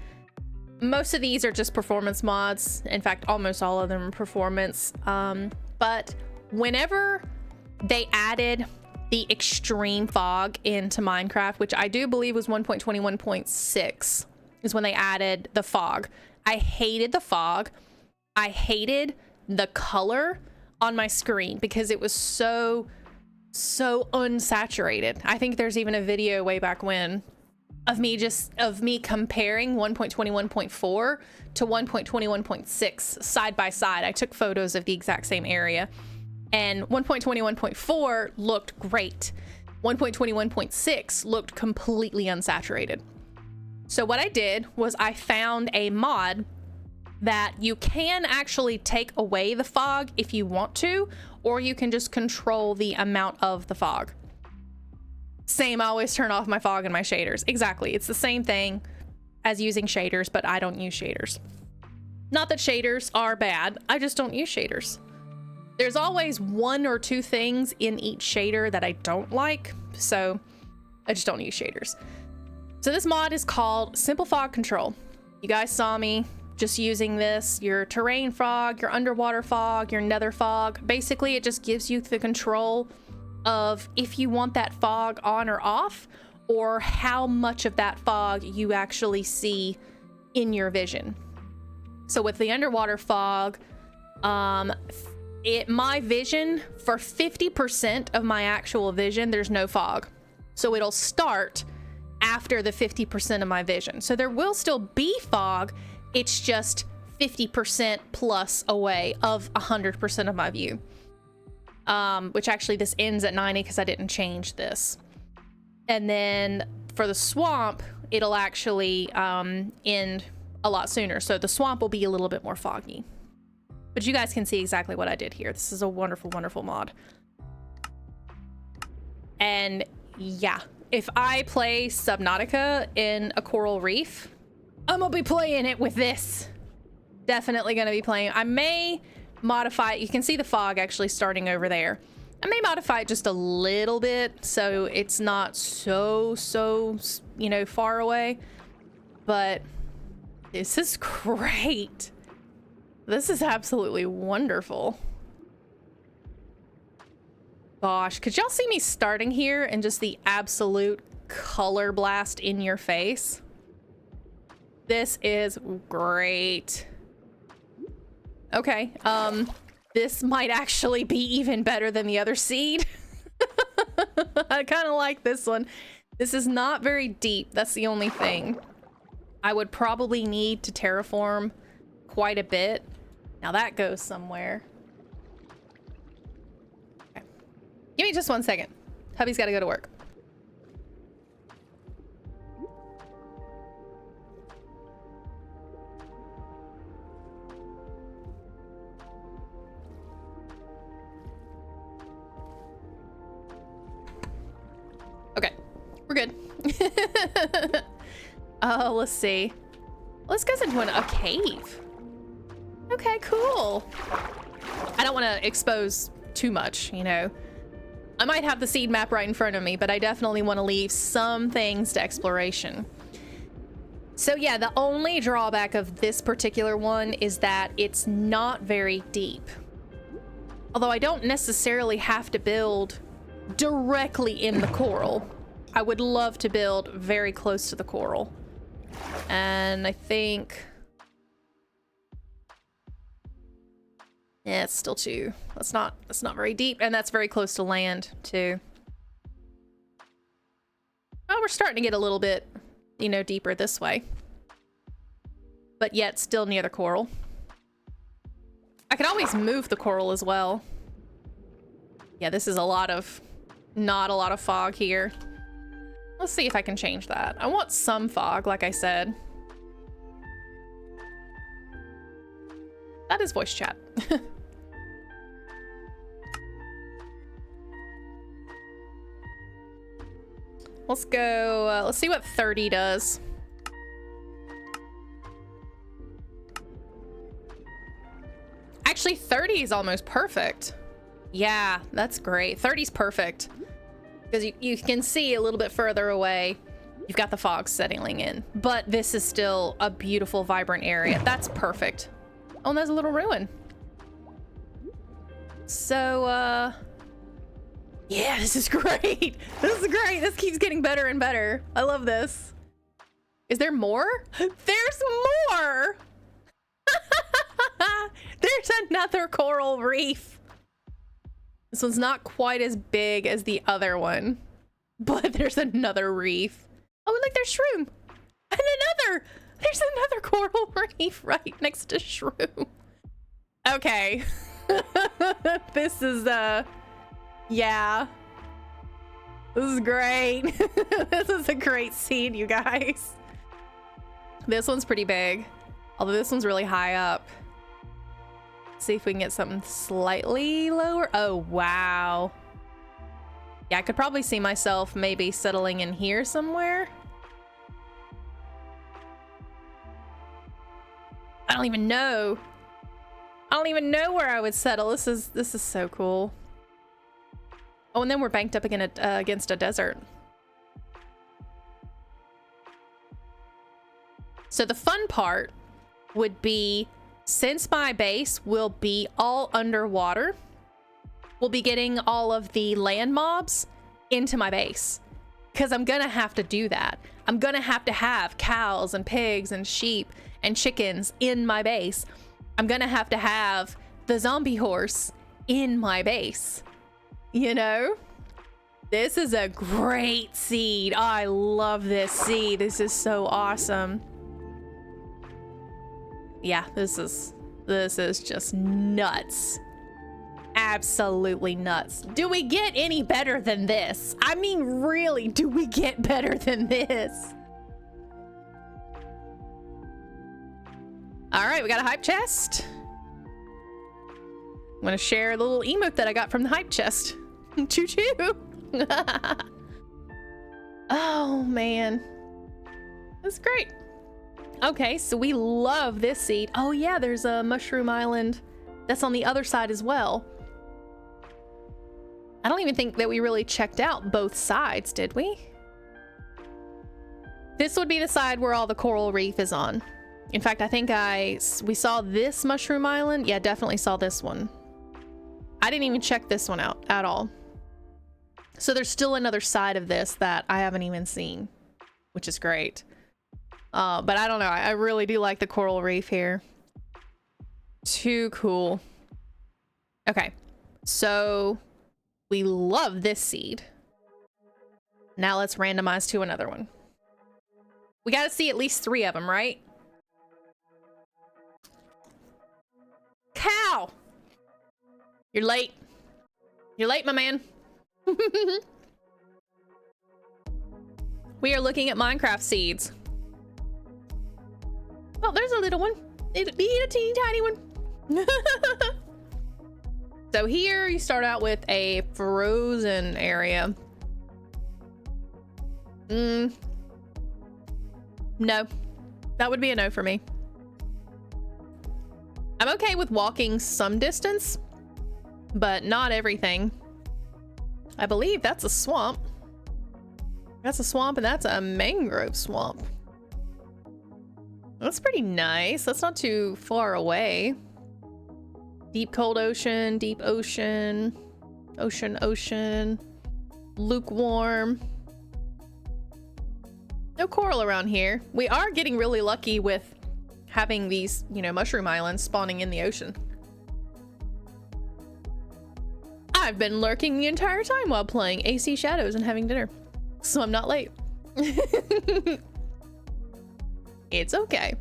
Most of these are just performance mods. In fact, almost all of them are performance. But whenever they added the extreme fog into Minecraft, which I do believe was 1.21.6 is when they added the fog. I hated the fog. I hated the color on my screen because it was so unsaturated. I think there's even a video way back when of me comparing 1.21.4 to 1.21.6 side by side. I took photos of the exact same area. And 1.21.4 looked great. 1.21.6 looked completely unsaturated. So what I did was I found a mod that you can actually take away the fog if you want to, or you can just control the amount of the fog. Same, I always turn off my fog and my shaders. Exactly, it's the same thing as using shaders, but I don't use shaders. Not that shaders are bad, I just don't use shaders. There's always one or two things in each shader that I don't like, so I just don't use shaders. So this mod is called Simple Fog Control. You guys saw me just using this, your terrain fog, your underwater fog, your nether fog. Basically, it just gives you the control of if you want that fog on or off, or how much of that fog you actually see in your vision. So with the underwater fog, my vision, for 50% of my actual vision, there's no fog. So it'll start after the 50% of my vision. So there will still be fog, it's just 50% plus away of 100% of my view. Which actually this ends at 90 because I didn't change this. And then for the swamp, it'll actually end a lot sooner. So the swamp will be a little bit more foggy. But you guys can see exactly what I did here. This is a wonderful, wonderful mod. And yeah, if I play Subnautica in a coral reef, I'm gonna be playing it with this. Definitely gonna be playing. I may modify it. You can see the fog actually starting over there. I may modify it just a little bit so it's not so, you know, far away. But this is great. This is absolutely wonderful. Gosh, could y'all see me starting here and just the absolute color blast in your face? This is great. Okay, this might actually be even better than the other seed. I kind of like this one. This is not very deep, that's the only thing. I would probably need to terraform quite a bit. Now that goes somewhere. Okay. Give me just 1 second. Hubby's got to go to work. Okay, we're good. Oh, let's see. Let's go into a cave. Okay, cool. I don't want to expose too much, you know. I might have the seed map right in front of me, but I definitely want to leave some things to exploration. So yeah, the only drawback of this particular one is that it's not very deep. Although I don't necessarily have to build directly in the coral. I would love to build very close to the coral. And I think... yeah, it's still too... That's not very deep. And that's very close to land, too. Oh, we're starting to get a little bit, you know, deeper this way. But yet, still near the coral. I can always move the coral as well. Yeah, this is a lot of... not a lot of fog here. Let's see if I can change that. I want some fog, like I said. That is voice chat. Let's go, let's see what 30 does. Actually, 30 is almost perfect. Yeah, that's great. 30's perfect. Because you can see a little bit further away. You've got the fog settling in. But this is still a beautiful, vibrant area. That's perfect. Oh, and there's a little ruin. So, yeah, this is great. This is great. This keeps getting better and better. I love this. Is there more? There's more! There's another coral reef. This one's not quite as big as the other one, but there's another reef. Oh, and look, there's shroom. And there's another coral reef right next to shroom. Okay. This is, yeah. This is great. This is a great scene, you guys. This one's pretty big. Although this one's really high up. See if we can get something slightly lower. Oh, wow. Yeah, I could probably see myself maybe settling in here somewhere. I don't even know. I don't even know where I would settle. This is so cool. Oh, and then we're banked up against a desert. So the fun part would be, since my base will be all underwater, we'll be getting all of the land mobs into my base. Because I'm gonna have to do that. I'm gonna have cows and pigs and sheep and chickens in my base. I'm gonna have the zombie horse in my base. You know? This is a great seed. Oh, I love this seed. This is so awesome. Yeah, this is just nuts. Absolutely nuts. Do we get any better than this? I mean, really, do we get better than this? All right, we got a hype chest. I'm gonna share a little emote that I got from the hype chest. Choo choo. Oh man, that's great. Okay, so we love this seed. Oh yeah, there's a mushroom island that's on the other side as well. I don't even think that we really checked out both sides, did we? This would be the side where all the coral reef is on. In fact, I think we saw this mushroom island. Yeah, definitely saw this one. I didn't even check this one out at all. So there's still another side of this that I haven't even seen, which is great. But I don't know. I really do like the coral reef here. Too cool. Okay, so we love this seed. Now let's randomize to another one. We got to see at least 3 of them, right? Cow! You're late. You're late, my man. We are looking at Minecraft seeds. Oh, there's a little one. It'll be a teeny tiny one. So here you start out with a frozen area. No, that would be a no for me. I'm okay with walking some distance, but not everything. I believe that's a swamp. That's a swamp, and that's a mangrove swamp. That's pretty nice. That's not too far away. Deep cold ocean, deep ocean, ocean, lukewarm. No coral around here. We are getting really lucky with having these, you know, mushroom islands spawning in the ocean. I've been lurking the entire time while playing AC Shadows and having dinner, so I'm not late. It's okay.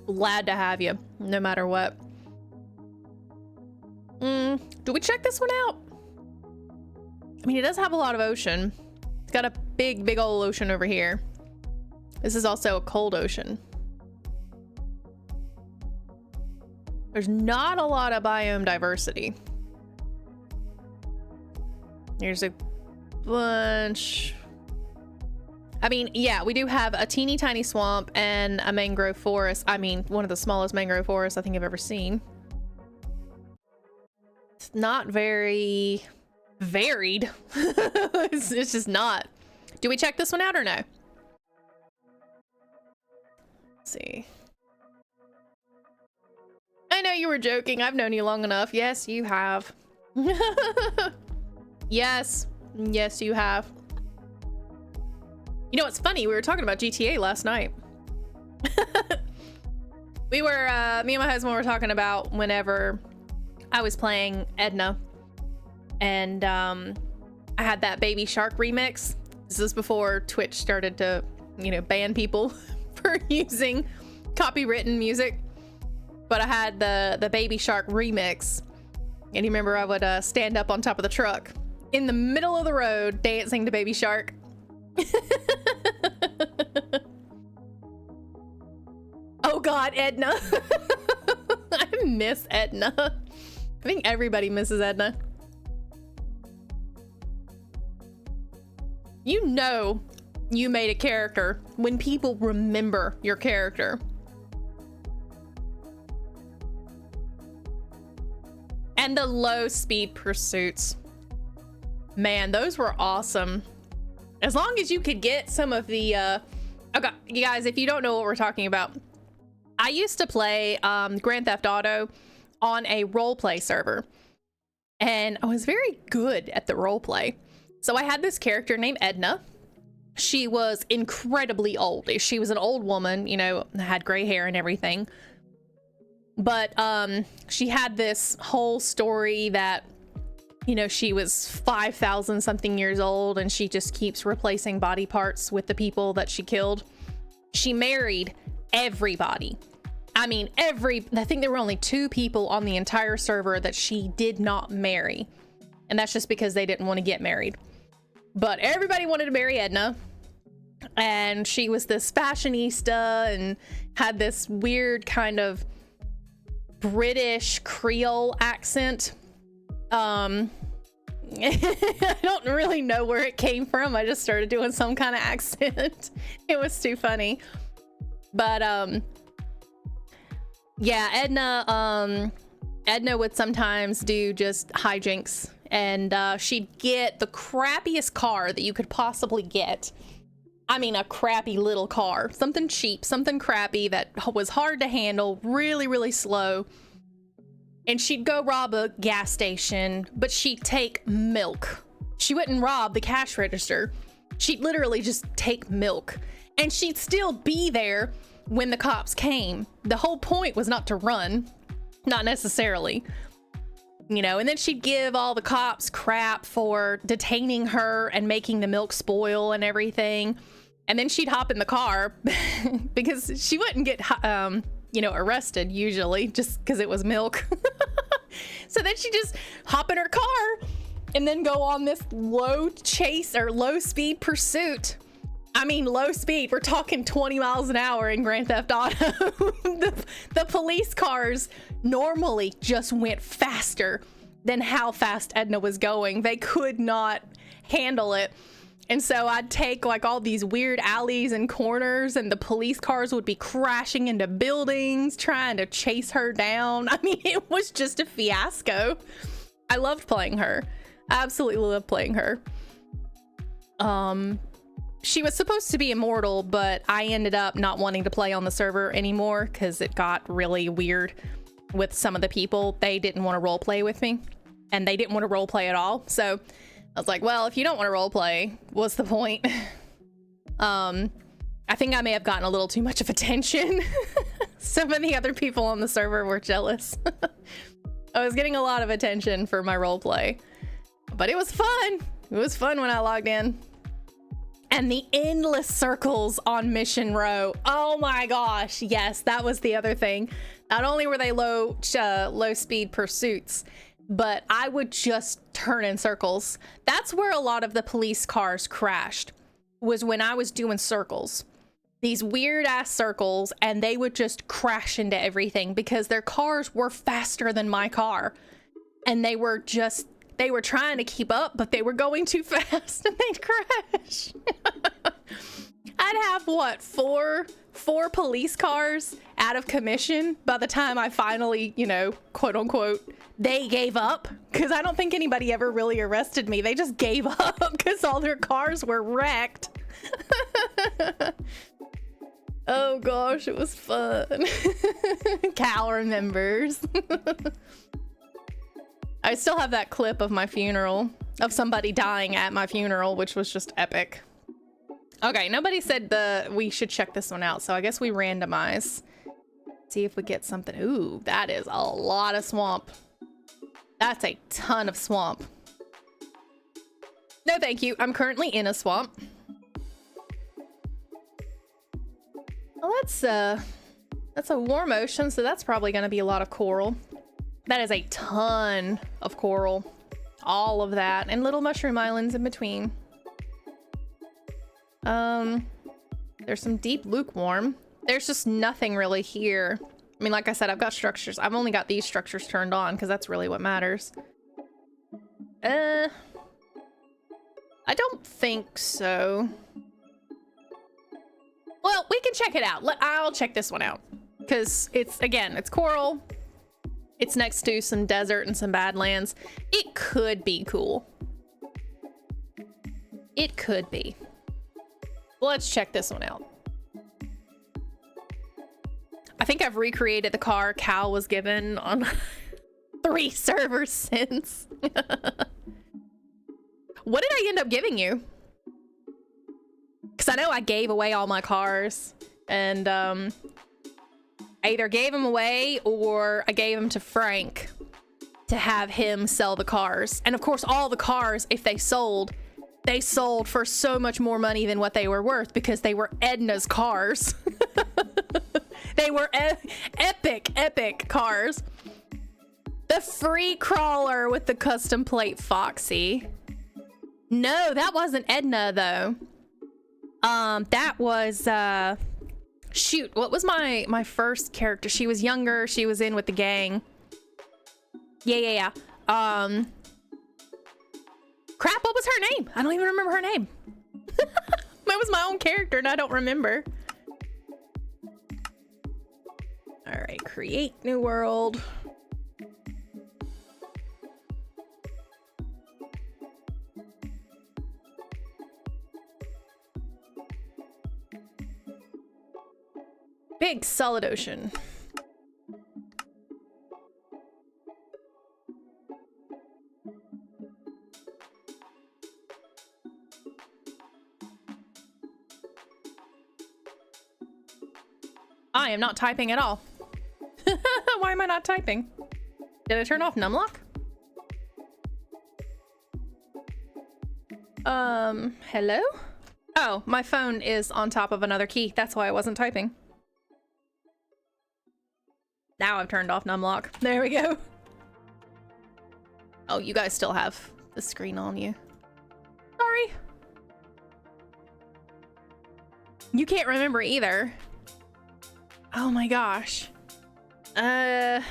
Glad to have you, no matter what. Do we check this one out? I mean, it does have a lot of ocean. It's got a big old ocean over here. This is also a cold ocean. There's not a lot of biome diversity. There's a bunch. I mean, yeah, we do have a teeny tiny swamp and a mangrove forest. I mean, one of the smallest mangrove forests I think I've ever seen. It's not very varied. It's just not. Do we check this one out or no? Let's see. I know you were joking. I've known you long enough. Yes, you have. Yes, you have. You know what's funny? We were talking about GTA last night. We were, me and my husband were talking about whenever I was playing Edna, and I had that Baby Shark remix. This is before Twitch started to, you know, ban people for using copywritten music. But I had the Baby Shark remix, and you remember I would stand up on top of the truck in the middle of the road dancing to Baby Shark. God, Edna. I miss Edna. I think everybody misses Edna. You know you made a character when people remember your character. And the low speed pursuits. Man, those were awesome. As long as you could get some of the, okay, you guys, if you don't know what we're talking about, I used to play Grand Theft Auto on a roleplay server. And I was very good at the roleplay. So I had this character named Edna. She was incredibly old. She was an old woman, you know, had gray hair and everything. But she had this whole story that, you know, she was 5,000 something years old and she just keeps replacing body parts with the people that she killed. She married everybody. I mean, I think there were only 2 people on the entire server that she did not marry. And that's just because they didn't want to get married. But everybody wanted to marry Edna. And she was this fashionista and had this weird kind of British Creole accent. I don't really know where it came from. I just started doing some kind of accent. It was too funny. But yeah, Edna would sometimes do just hijinks, and she'd get the crappiest car that you could possibly get. I mean, a crappy little car, something cheap, something crappy that was hard to handle, really, really slow. And she'd go rob a gas station, but she'd take milk. She wouldn't rob the cash register. She'd literally just take milk, and she'd still be there when the cops came. The whole point was not to run, not necessarily, you know. And then she'd give all the cops crap for detaining her and making the milk spoil and everything. And then she'd hop in the car because she wouldn't get, you know, arrested usually just because it was milk. So then she'd just hop in her car and then go on this low chase or low speed pursuit. I mean, low speed, we're talking 20 miles an hour in Grand Theft Auto. The police cars normally just went faster than how fast Edna was going. They could not handle it. And so I'd take like all these weird alleys and corners, and the police cars would be crashing into buildings, trying to chase her down. I mean, it was just a fiasco. I loved playing her. I absolutely loved playing her. She was supposed to be immortal, but I ended up not wanting to play on the server anymore because it got really weird with some of the people. They didn't want to role play with me, and they didn't want to role play at all. So I was like, well, if you don't want to role play, what's the point? I think I may have gotten a little too much of attention. Some of the other people on the server were jealous. I was getting a lot of attention for my role play, but it was fun. It was fun when I logged in. And the endless circles on Mission Row. Oh my gosh. Yes, that was the other thing. Not only were they low speed pursuits, but I would just turn in circles. That's where a lot of the police cars crashed, was when I was doing circles. These weird ass circles, and they would just crash into everything because their cars were faster than my car. And they were trying to keep up, but they were going too fast and they'd crash. I'd have what, four police cars out of commission by the time I finally, you know, quote unquote, they gave up, because I don't think anybody ever really arrested me. They just gave up because all their cars were wrecked. Oh gosh, it was fun. Cal remembers. I still have that clip of my funeral, of somebody dying at my funeral, which was just epic. Okay, nobody said we should check this one out, so I guess we randomize. See if we get something. Ooh, that is a lot of swamp. That's a ton of swamp. No, thank you. I'm currently in a swamp. Well, that's a warm ocean, so that's probably going to be a lot of coral. That is a ton of coral. All of that, and little mushroom islands in between. There's some deep lukewarm. there's just nothing really here. I mean, like I said, I've got structures. I've only got these structures turned on because that's really what matters. I don't think so. Well, we can check it out. I'll check this one out because it's coral. It's next to some desert and some badlands. It could be cool. It could be. Let's check this one out. I think I've recreated the car Cal was given on 3 servers since. What did I end up giving you? Because I know I gave away all my cars, and I either gave them away or I gave them to Frank to have him sell the cars. And of course, all the cars, if they sold for so much more money than what they were worth because they were Edna's cars. They were epic cars. The free crawler with the custom plate Foxy. No, that wasn't Edna though. That was shoot, what was my first character? She was younger, she was in with the gang. Yeah. Crap, what was her name? I don't even remember her name. That was my own character and I don't remember. All right, create new world. Big solid ocean. I am not typing at all. Why am I not typing? Did I turn off numlock? Hello? Oh, my phone is on top of another key. That's why I wasn't typing. Now I've turned off numlock. There we go. Oh, you guys still have the screen on you. Sorry. You can't remember either. Oh my gosh. I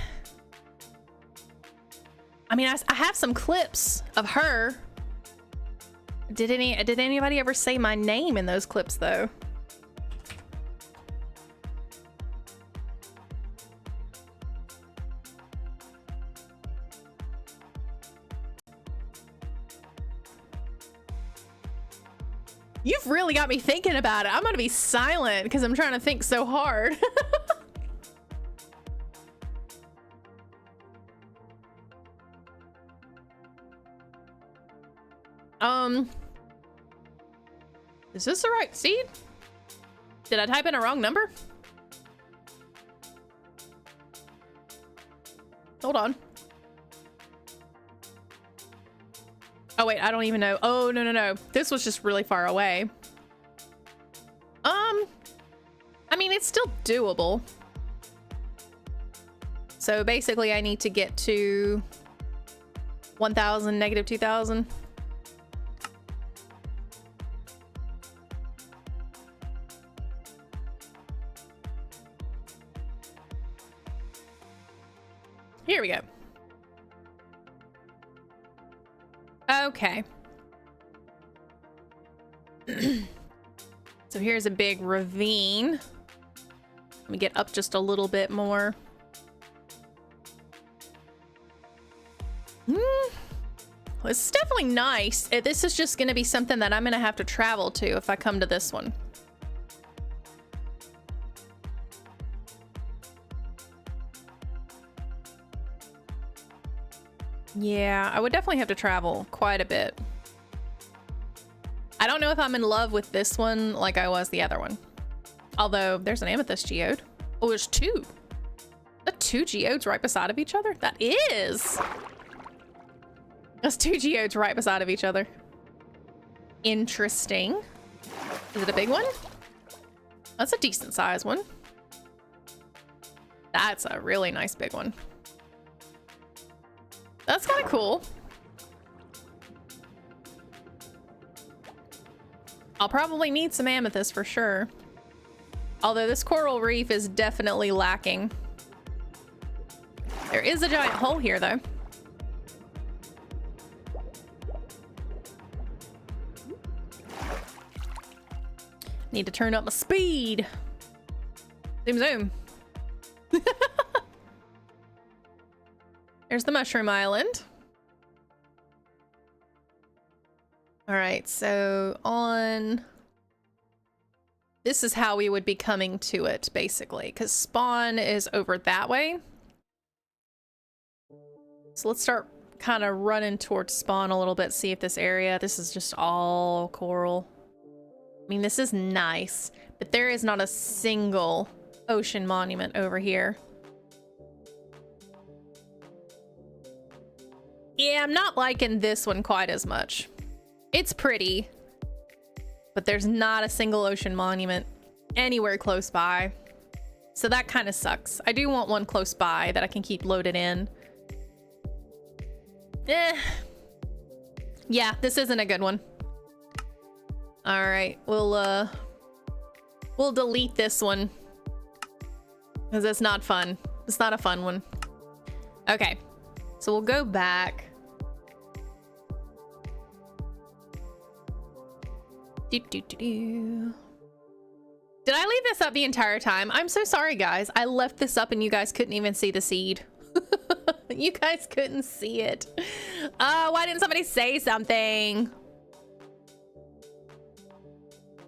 mean, I have some clips of her. Did anybody ever say my name in those clips though? You've really got me thinking about it. I'm gonna be silent because I'm trying to think so hard. Is this the right seed? Did I type in a wrong number? Hold on. Oh wait, I don't even know. Oh, no. This was just really far away. I mean, it's still doable. So basically I need to get to 1,000, negative 2,000. Here we go. Okay. So here's a big ravine. Let me get up just a little bit more. Well, this is definitely nice. This is just going to be something that I'm going to have to travel to if I come to this one. Yeah, I would definitely have to travel quite a bit. I don't know if I'm in love with this one like I was the other one. Although there's an amethyst geode. Oh, there's 2. The 2 geodes right beside of each other? That is. There's 2 geodes right beside of each other. Interesting. Is it a big one? That's a decent size one. That's a really nice big one. That's kind of cool. I'll probably need some amethyst for sure. Although this coral reef is definitely lacking. There is a giant hole here, though. Need to turn up my speed. Zoom, zoom. There's the Mushroom Island. All right, so on... This is how we would be coming to it, basically, because spawn is over that way. So let's start kind of running towards spawn a little bit, see if this area... This is just all coral. I mean, this is nice, but there is not a single ocean monument over here. Yeah, I'm not liking this one quite as much. It's pretty, but there's not a single ocean monument anywhere close by. So that kind of sucks. I do want one close by that I can keep loaded in. Yeah, this isn't a good one. All right, we'll delete this one because it's not fun. It's not a fun one. Okay, so we'll go back. Did I leave this up the entire time? I'm so sorry, guys. I left this up and you guys couldn't even see the seed. You guys couldn't see it. Why didn't somebody say something?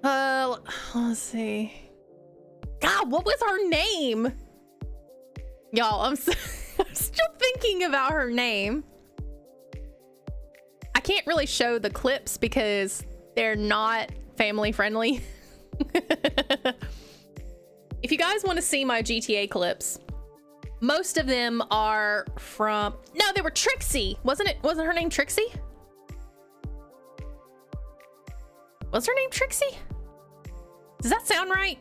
Let's see. God, what was her name? Y'all, I'm still thinking about her name. I can't really show the clips because they're not family friendly. If you guys want to see my GTA clips, most of them are from... No, they were Trixie. Wasn't her name Trixie? Was her name Trixie? Does that sound right?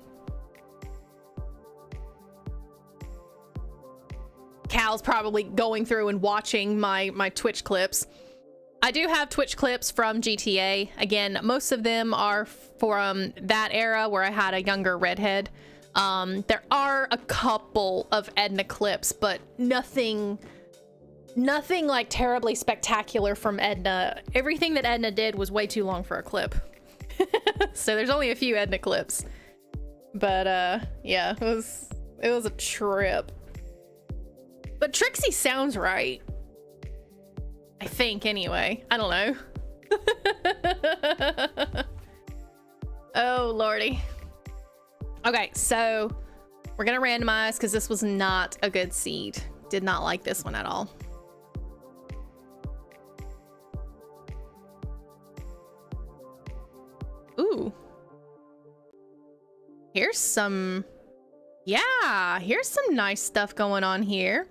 Cal's probably going through and watching my Twitch clips. I do have Twitch clips from GTA. Again, most of them are from that era where I had a younger redhead. There are a couple of Edna clips, but nothing like terribly spectacular from Edna. Everything that Edna did was way too long for a clip. So there's only a few Edna clips. But yeah, it was a trip. But Trixie sounds right. I think, anyway. I don't know. Oh, lordy. Okay, so we're gonna randomize because this was not a good seed. Did not like this one at all. Ooh. Here's some... Yeah, here's some nice stuff going on here.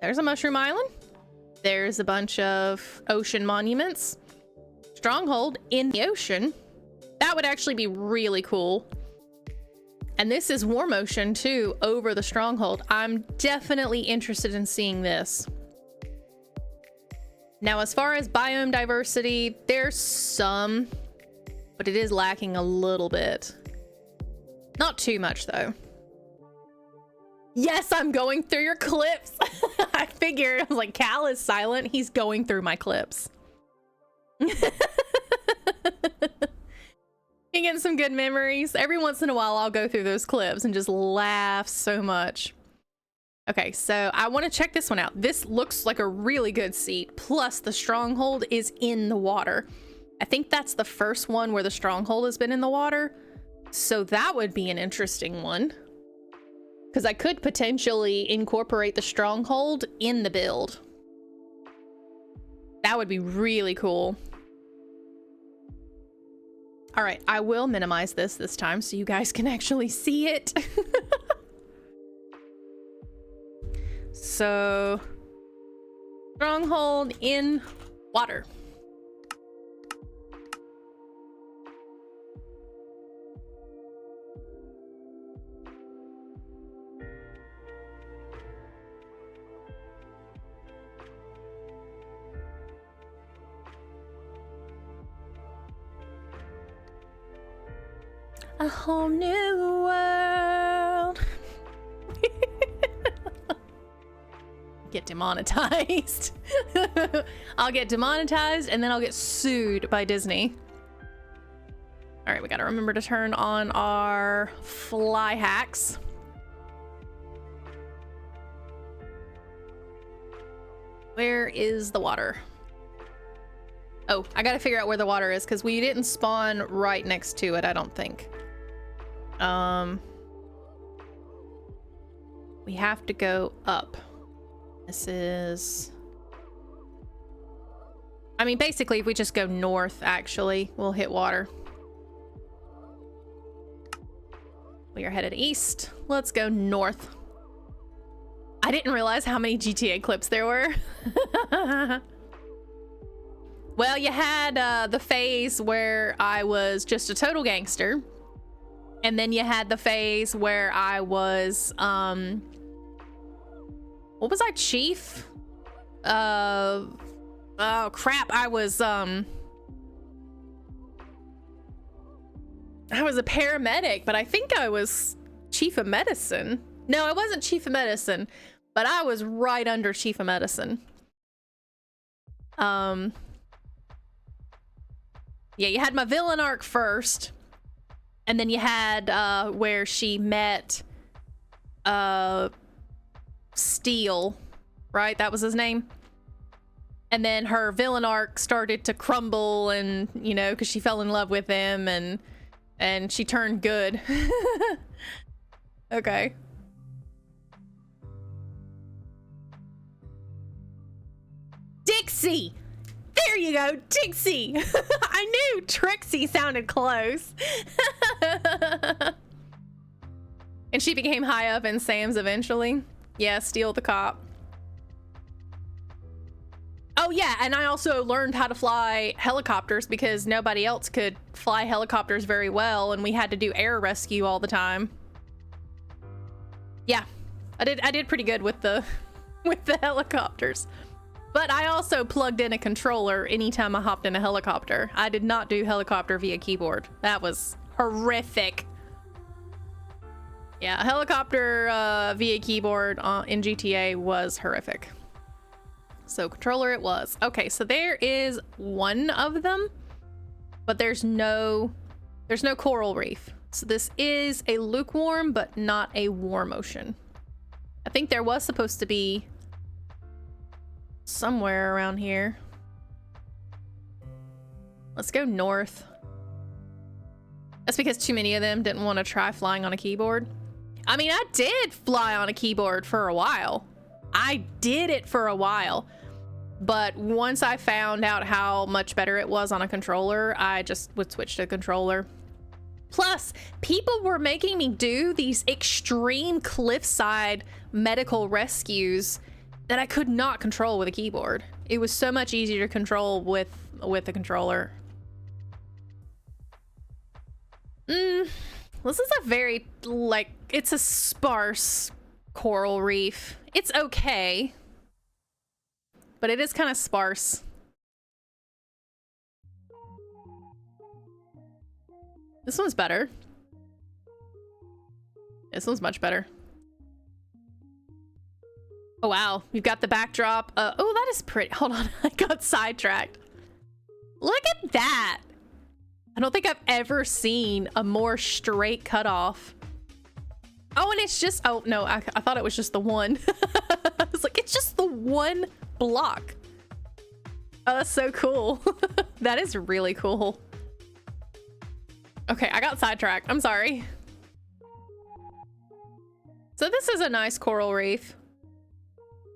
There's a Mushroom Island. There's a bunch of ocean monuments. Stronghold in the ocean. That would actually be really cool. And this is warm ocean too, over the stronghold. I'm definitely interested in seeing this. Now, as far as biome diversity, there's some, but it is lacking a little bit. Not too much though. Yes, I'm going through your clips. I figured. I was like, Cal is silent. He's going through my clips. You get some good memories. Every once in a while, I'll go through those clips and just laugh so much. Okay, so I want to check this one out. This looks like a really good seat. Plus, the stronghold is in the water. I think that's the first one where the stronghold has been in the water. So that would be an interesting one. Because I could potentially incorporate the stronghold in the build. That would be really cool. All right, I will minimize this time so you guys can actually see it. So, stronghold in water. A whole new world. Get demonetized. I'll get demonetized and then I'll get sued by Disney. All right, we gotta remember to turn on our fly hacks. Where is the water? Oh, I gotta figure out where the water is because we didn't spawn right next to it, I don't think. We have to go up. This is... I mean, basically, if we just go north, actually, we'll hit water. We are headed east. Let's go north. I didn't realize how many GTA clips there were. Well, you had the phase where I was just a total gangster. And then you had the phase where I was, what was I, chief? Oh crap, I was a paramedic, but I think I was chief of medicine. No, I wasn't chief of medicine, but I was right under chief of medicine. Yeah, you had my villain arc first. And then you had where she met Steel, right? That was his name. And then her villain arc started to crumble, and you know, because she fell in love with him, and she turned good. Okay. Dixie! There you go, Dixie! I knew Trixie sounded close. And she became high up in Sam's eventually. Yeah, Steal the cop. Oh yeah, and I also learned how to fly helicopters because nobody else could fly helicopters very well, and we had to do air rescue all the time. Yeah, I did pretty good with the helicopters. But I also plugged in a controller anytime I hopped in a helicopter. I did not do helicopter via keyboard. That was horrific. Yeah, a helicopter via keyboard in GTA was horrific. So controller it was. Okay, so there is one of them, but there's no coral reef. So this is a lukewarm, but not a warm ocean. I think there was supposed to be somewhere around here. Let's go north. That's because too many of them didn't want to try flying on a keyboard. I mean, I did fly on a keyboard for a while. I did it for a while. But once I found out how much better it was on a controller, I just would switch to a controller. Plus, people were making me do these extreme cliffside medical rescues that I could not control with a keyboard. It was so much easier to control with a controller. This is a very, like, it's a sparse coral reef. It's okay, but it is kind of sparse. This one's better. This one's much better. Oh wow, you've got the backdrop. Oh, that is pretty. Hold on, I got sidetracked. Look at that. I don't think I've ever seen a more straight cutoff. Oh, and it's just, oh no, I thought it was just the one. I was like, it's just the one block. Oh, that's so cool. That is really cool. Okay, I got sidetracked. I'm sorry. So this is a nice coral reef.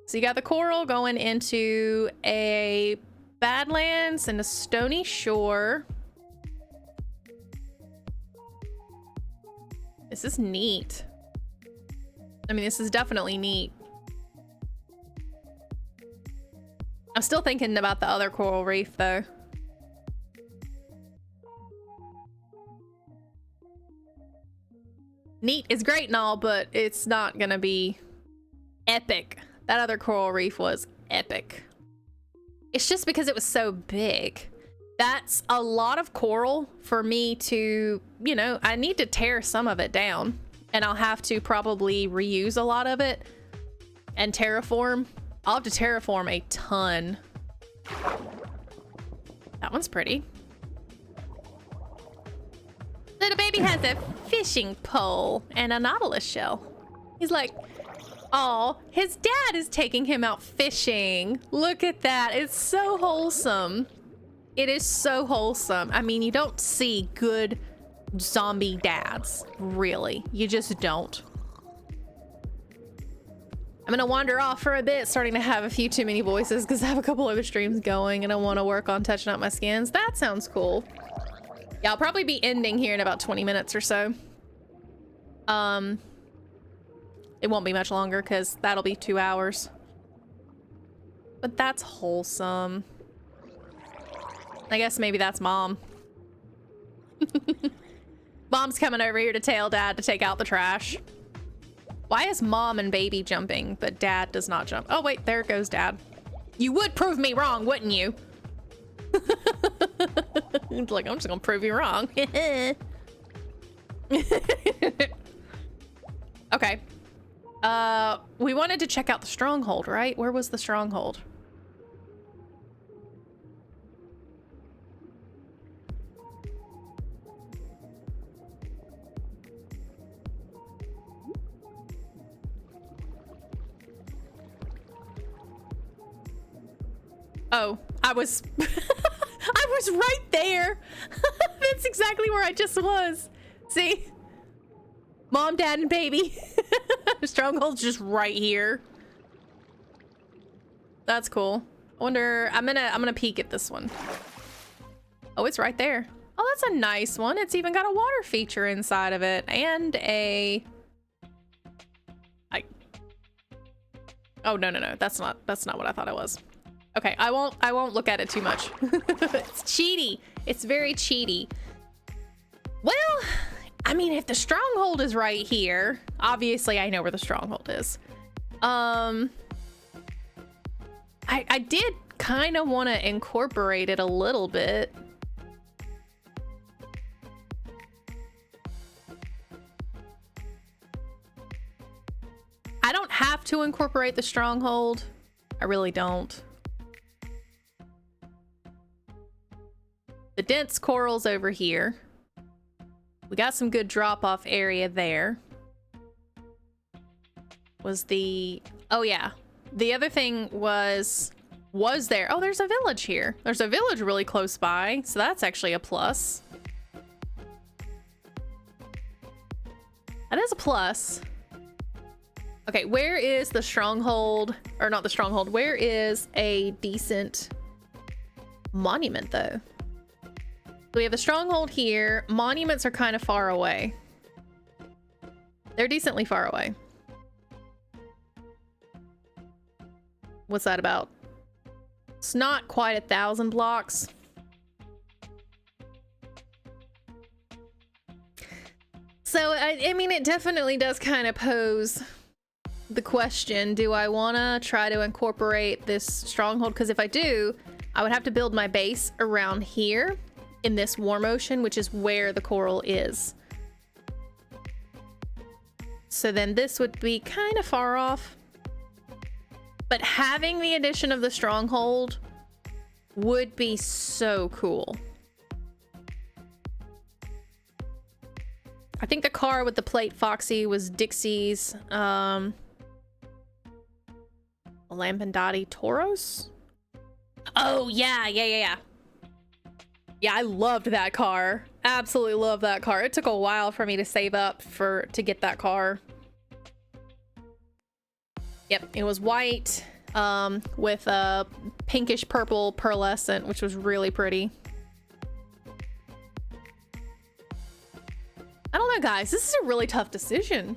So you got the coral going into a Badlands and a stony shore. This is neat. I mean, this is definitely neat. I'm still thinking about the other coral reef though. Neat is great and all, but it's not gonna be epic. That other coral reef was epic. It's just because it was so big. That's a lot of coral for me to, you know, I need to tear some of it down, and I'll have to probably reuse a lot of it and terraform. I'll have to terraform a ton. That one's pretty. Little baby has a fishing pole and a nautilus shell. He's like, oh, his dad is taking him out fishing. Look at that. It's so wholesome. It is so wholesome. I mean, you don't see good zombie dads, really. You just don't. I'm gonna wander off for a bit, starting to have a few too many voices because I have a couple other streams going and I want to work on touching up my skins. That sounds cool. Yeah, I'll probably be ending here in about 20 minutes or so. It won't be much longer because that'll be 2 hours. But that's wholesome. I guess maybe that's mom. Mom's coming over here to tell dad to take out the trash. Why is mom and baby jumping, but dad does not jump? Oh, wait, there goes dad. You would prove me wrong, wouldn't you? Like, I'm just gonna prove you wrong. Okay. We wanted to check out the stronghold, right? Where was the stronghold? Oh, I was I was right there. That's exactly where I just was. See? Mom, dad, and baby. Stronghold's just right here. That's cool. I wonder, I'm gonna peek at this one. Oh, it's right there. Oh, that's a nice one. It's even got a water feature inside of it and a oh, no. That's not what I thought it was. Okay, I won't look at it too much. It's cheaty. It's very cheaty. Well, I mean, if the stronghold is right here, obviously I know where the stronghold is. I did kind of want to incorporate it a little bit. I don't have to incorporate the stronghold. I really don't. The dense coral's over here. We got some good drop-off area there. Was the... Oh, yeah. The other thing was there... Oh, there's a village here. There's a village really close by, so that's actually a plus. That is a plus. Okay, where is the stronghold? Or not the stronghold. Where is a decent monument, though? We have a stronghold here. Monuments are kind of far away. They're decently far away. What's that about? It's not quite 1,000 blocks. So, I mean, it definitely does kind of pose the question, do I want to try to incorporate this stronghold? Because if I do, I would have to build my base around here in this warm ocean, which is where the coral is. So then this would be kind of far off. But having the addition of the stronghold would be so cool. I think the car with the plate Foxy was Dixie's Lampandati Toros? Oh, yeah. Yeah, I loved that car. Absolutely loved that car. It took a while for me to save up to get that car. Yep, it was white with a pinkish purple pearlescent, which was really pretty. I don't know, guys. This is a really tough decision.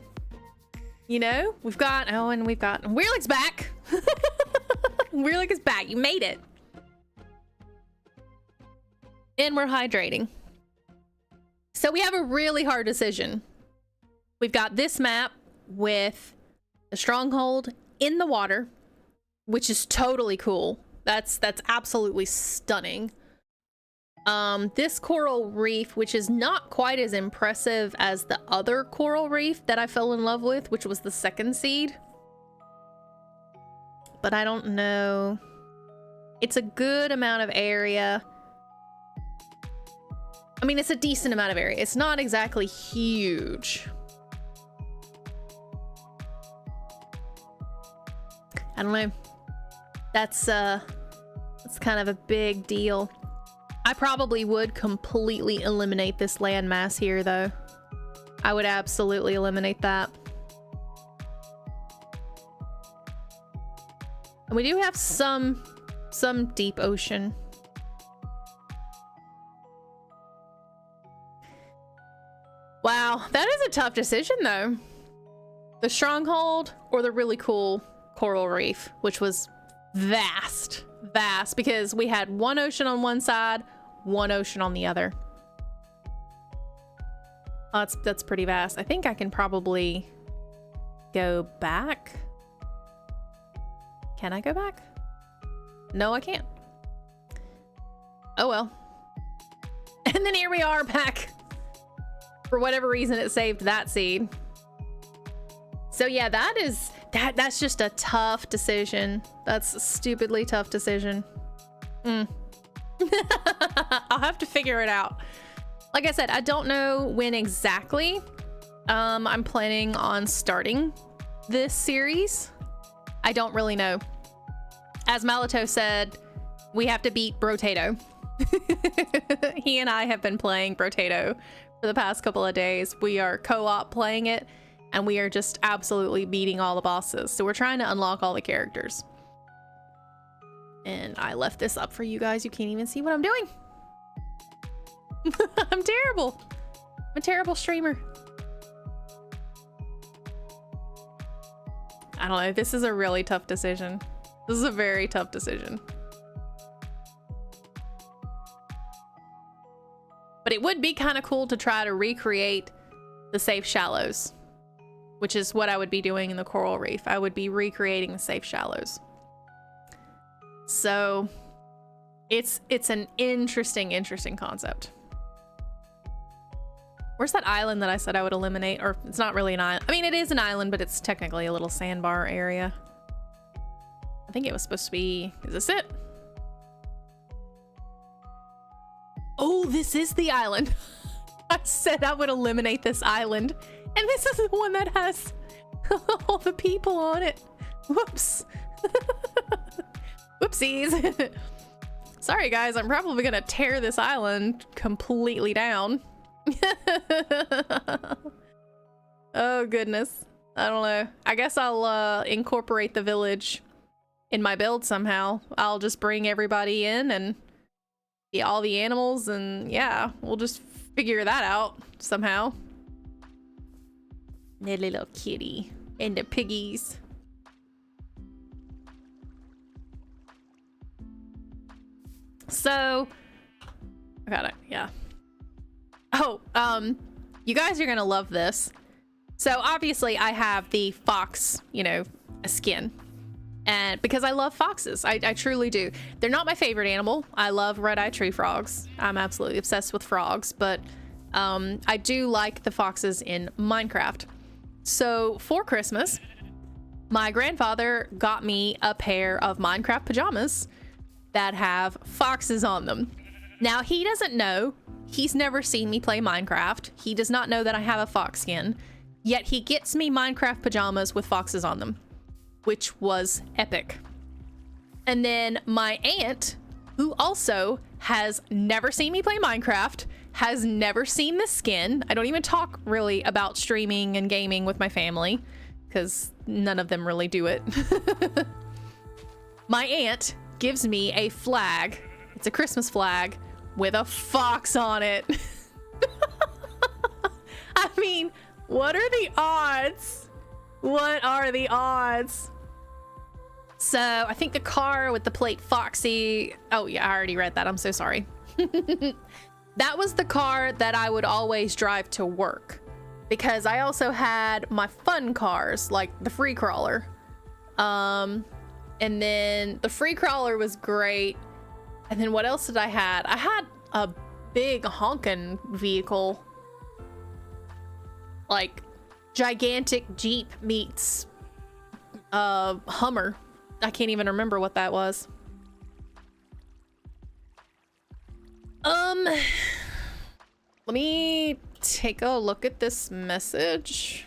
You know, we've got Weirlick's back. Weirlick is back. You made it. And we're hydrating. So we have a really hard decision. We've got this map with a stronghold in the water, which is totally cool. That's absolutely stunning. This coral reef, which is not quite as impressive as the other coral reef that I fell in love with, which was the second seed. But I don't know. It's a good amount of area. I mean, it's a decent amount of area. It's not exactly huge. I don't know. That's kind of a big deal. I probably would completely eliminate this landmass here, though. I would absolutely eliminate that. And we do have some deep ocean. Wow, that is a tough decision, though. The stronghold or the really cool coral reef, which was vast, because we had one ocean on one side, one ocean on the other. Oh, that's pretty vast. I think I can probably go back. Can I go back? No, I can't. Oh well. And then here we are back. For whatever reason, it saved that seed. So yeah, that's just a tough decision. That's a stupidly tough decision. I'll have to figure it out. Like I said, I don't know when exactly I'm planning on starting this series. I don't really know. As Malito said, we have to beat Brotato. He and I have been playing Brotato for the past couple of days. We are co-op playing it, and we are just absolutely beating all the bosses. So we're trying to unlock all the characters. And I left this up for you guys. You can't even see what I'm doing. I'm terrible. I'm a terrible streamer. I don't know. This is a really tough decision. This is a very tough decision. But it would be kind of cool to try to recreate the safe shallows, which is what I would be doing in the coral reef. I would be recreating the safe shallows. So it's an interesting concept. Where's that island that I said I would eliminate? Or it's not really an island. I mean, it is an island, but it's technically a little sandbar area. I think it was supposed to be, is this it? Oh, this is the island. I said I would eliminate this island. And this is the one that has all the people on it. Whoops. Whoopsies. Sorry, guys. I'm probably going to tear this island completely down. Oh, goodness. I don't know. I guess I'll incorporate the village in my build somehow. I'll just bring everybody in and all the animals, and yeah, we'll just figure that out somehow. The little kitty and the piggies. So I got it. Yeah. Oh, you guys are gonna love this. So obviously I have the fox, you know, a skin. And because I love foxes, I truly do. They're not my favorite animal. I love red-eyed tree frogs. I'm absolutely obsessed with frogs, but I do like the foxes in Minecraft. So for Christmas, my grandfather got me a pair of Minecraft pajamas that have foxes on them. Now, he doesn't know. He's never seen me play Minecraft. He does not know that I have a fox skin, yet he gets me Minecraft pajamas with foxes on them, which was epic. And then my aunt, who also has never seen me play Minecraft, has never seen the skin. I don't even talk really about streaming and gaming with my family because none of them really do it. My aunt gives me a flag. It's a Christmas flag with a fox on it. I mean, what are the odds? What are the odds? So I think the car with the plate Foxy. Oh yeah, I already read that. I'm so sorry. That was the car that I would always drive to work because I also had my fun cars like the free crawler. And then the free crawler was great. And then what else did I had? I had a big honking vehicle. Like gigantic Jeep meets Hummer. I can't even remember what that was. Let me take a look at this message.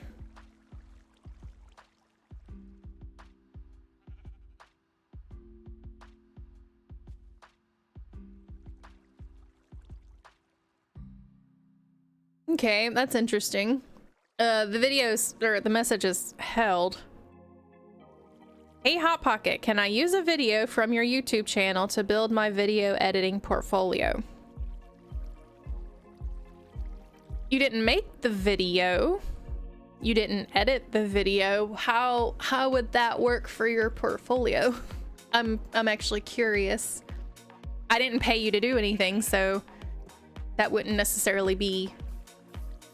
Okay, that's interesting. The videos, or the message is held. Hey Hot Pocket, can I use a video from your YouTube channel to build my video editing portfolio? You didn't make the video. You didn't edit the video. How would that work for your portfolio? I'm actually curious. I didn't pay you to do anything, so that wouldn't necessarily be,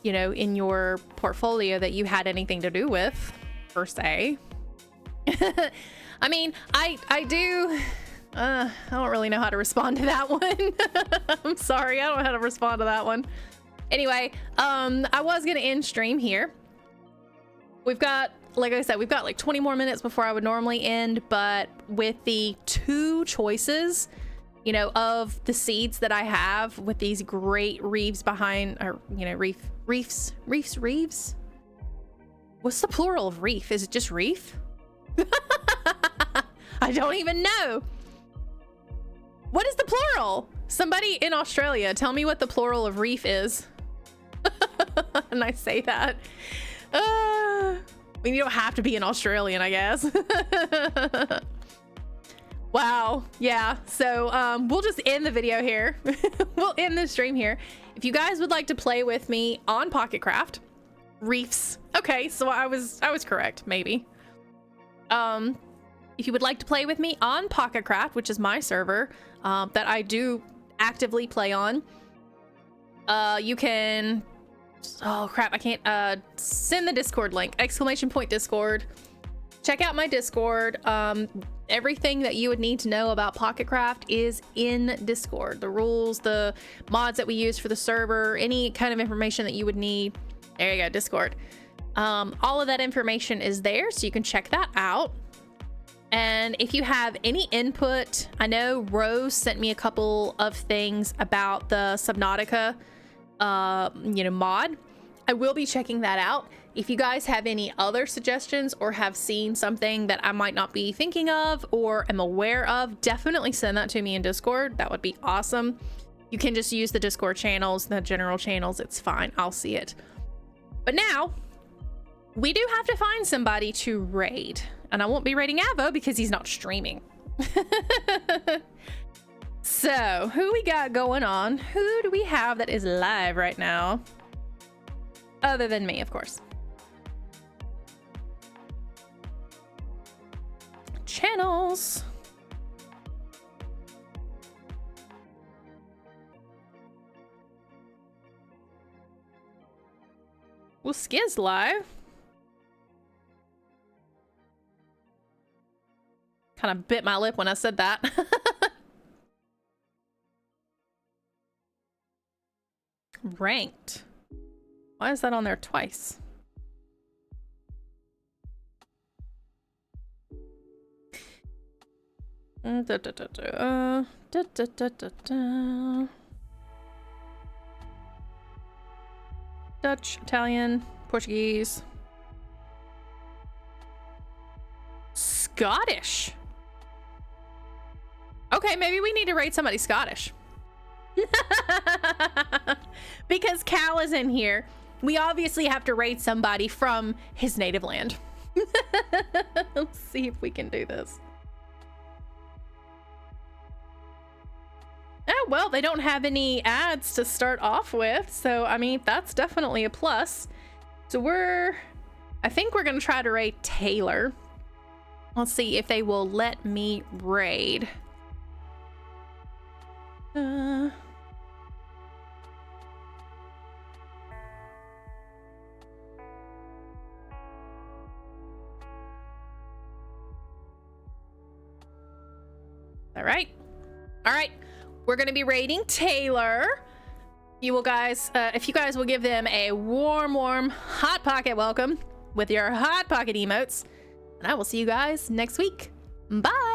you know, in your portfolio that you had anything to do with, per se. I mean, I don't really know how to respond to that one. I'm sorry, I don't know how to respond to that one. Anyway, I was gonna end stream here. We've got, like I said, we've got like 20 more minutes before I would normally end, but with the 2 choices, you know, of the seeds that I have with these great reefs behind, or, you know, reefs? What's the plural of reef? Is it just reef? I don't even know. What is the plural? Somebody in Australia, tell me what the plural of reef is. And I say that. You don't have to be an Australian, I guess. Wow. Yeah. So we'll just end the video here. We'll end the stream here. If you guys would like to play with me on Pocket Craft, reefs. Okay, so I was correct, maybe. If you would like to play with me on Pocket Craft, which is my server that I do actively play on, you can, oh crap, I can't, send the Discord link, !Discord. Check out my Discord. Everything that you would need to know about Pocket Craft is in Discord. The rules, the mods that we use for the server, any kind of information that you would need. There you go, Discord. All of that information is there, so you can check that out. And if you have any input, I know Rose sent me a couple of things about the Subnautica, you know, mod. I will be checking that out. If you guys have any other suggestions or have seen something that I might not be thinking of or am aware of, definitely send that to me in Discord. That would be awesome. You can just use the Discord channels, the general channels. It's fine. I'll see it. But now we do have to find somebody to raid, and I won't be raiding Avo because he's not streaming. So who we got going on? Who do we have that is live right now? Other than me, of course. Channels. Well, Skiz live. Kind of bit my lip when I said that. Ranked. Why is that on there twice? Dutch, Italian, Portuguese, Scottish. Okay, maybe we need to rate somebody Scottish. Because Cal is in here. We obviously have to raid somebody from his native land. Let's see if we can do this. Oh, well, they don't have any ads to start off with. So, I mean, that's definitely a plus. So I think we're going to try to raid Taylor. Let's see if they will let me raid. All right. we're going to be raiding Taylor. You will guys, if you guys will give them a warm hot pocket welcome with your hot pocket emotes, and I will see you guys next week. Bye.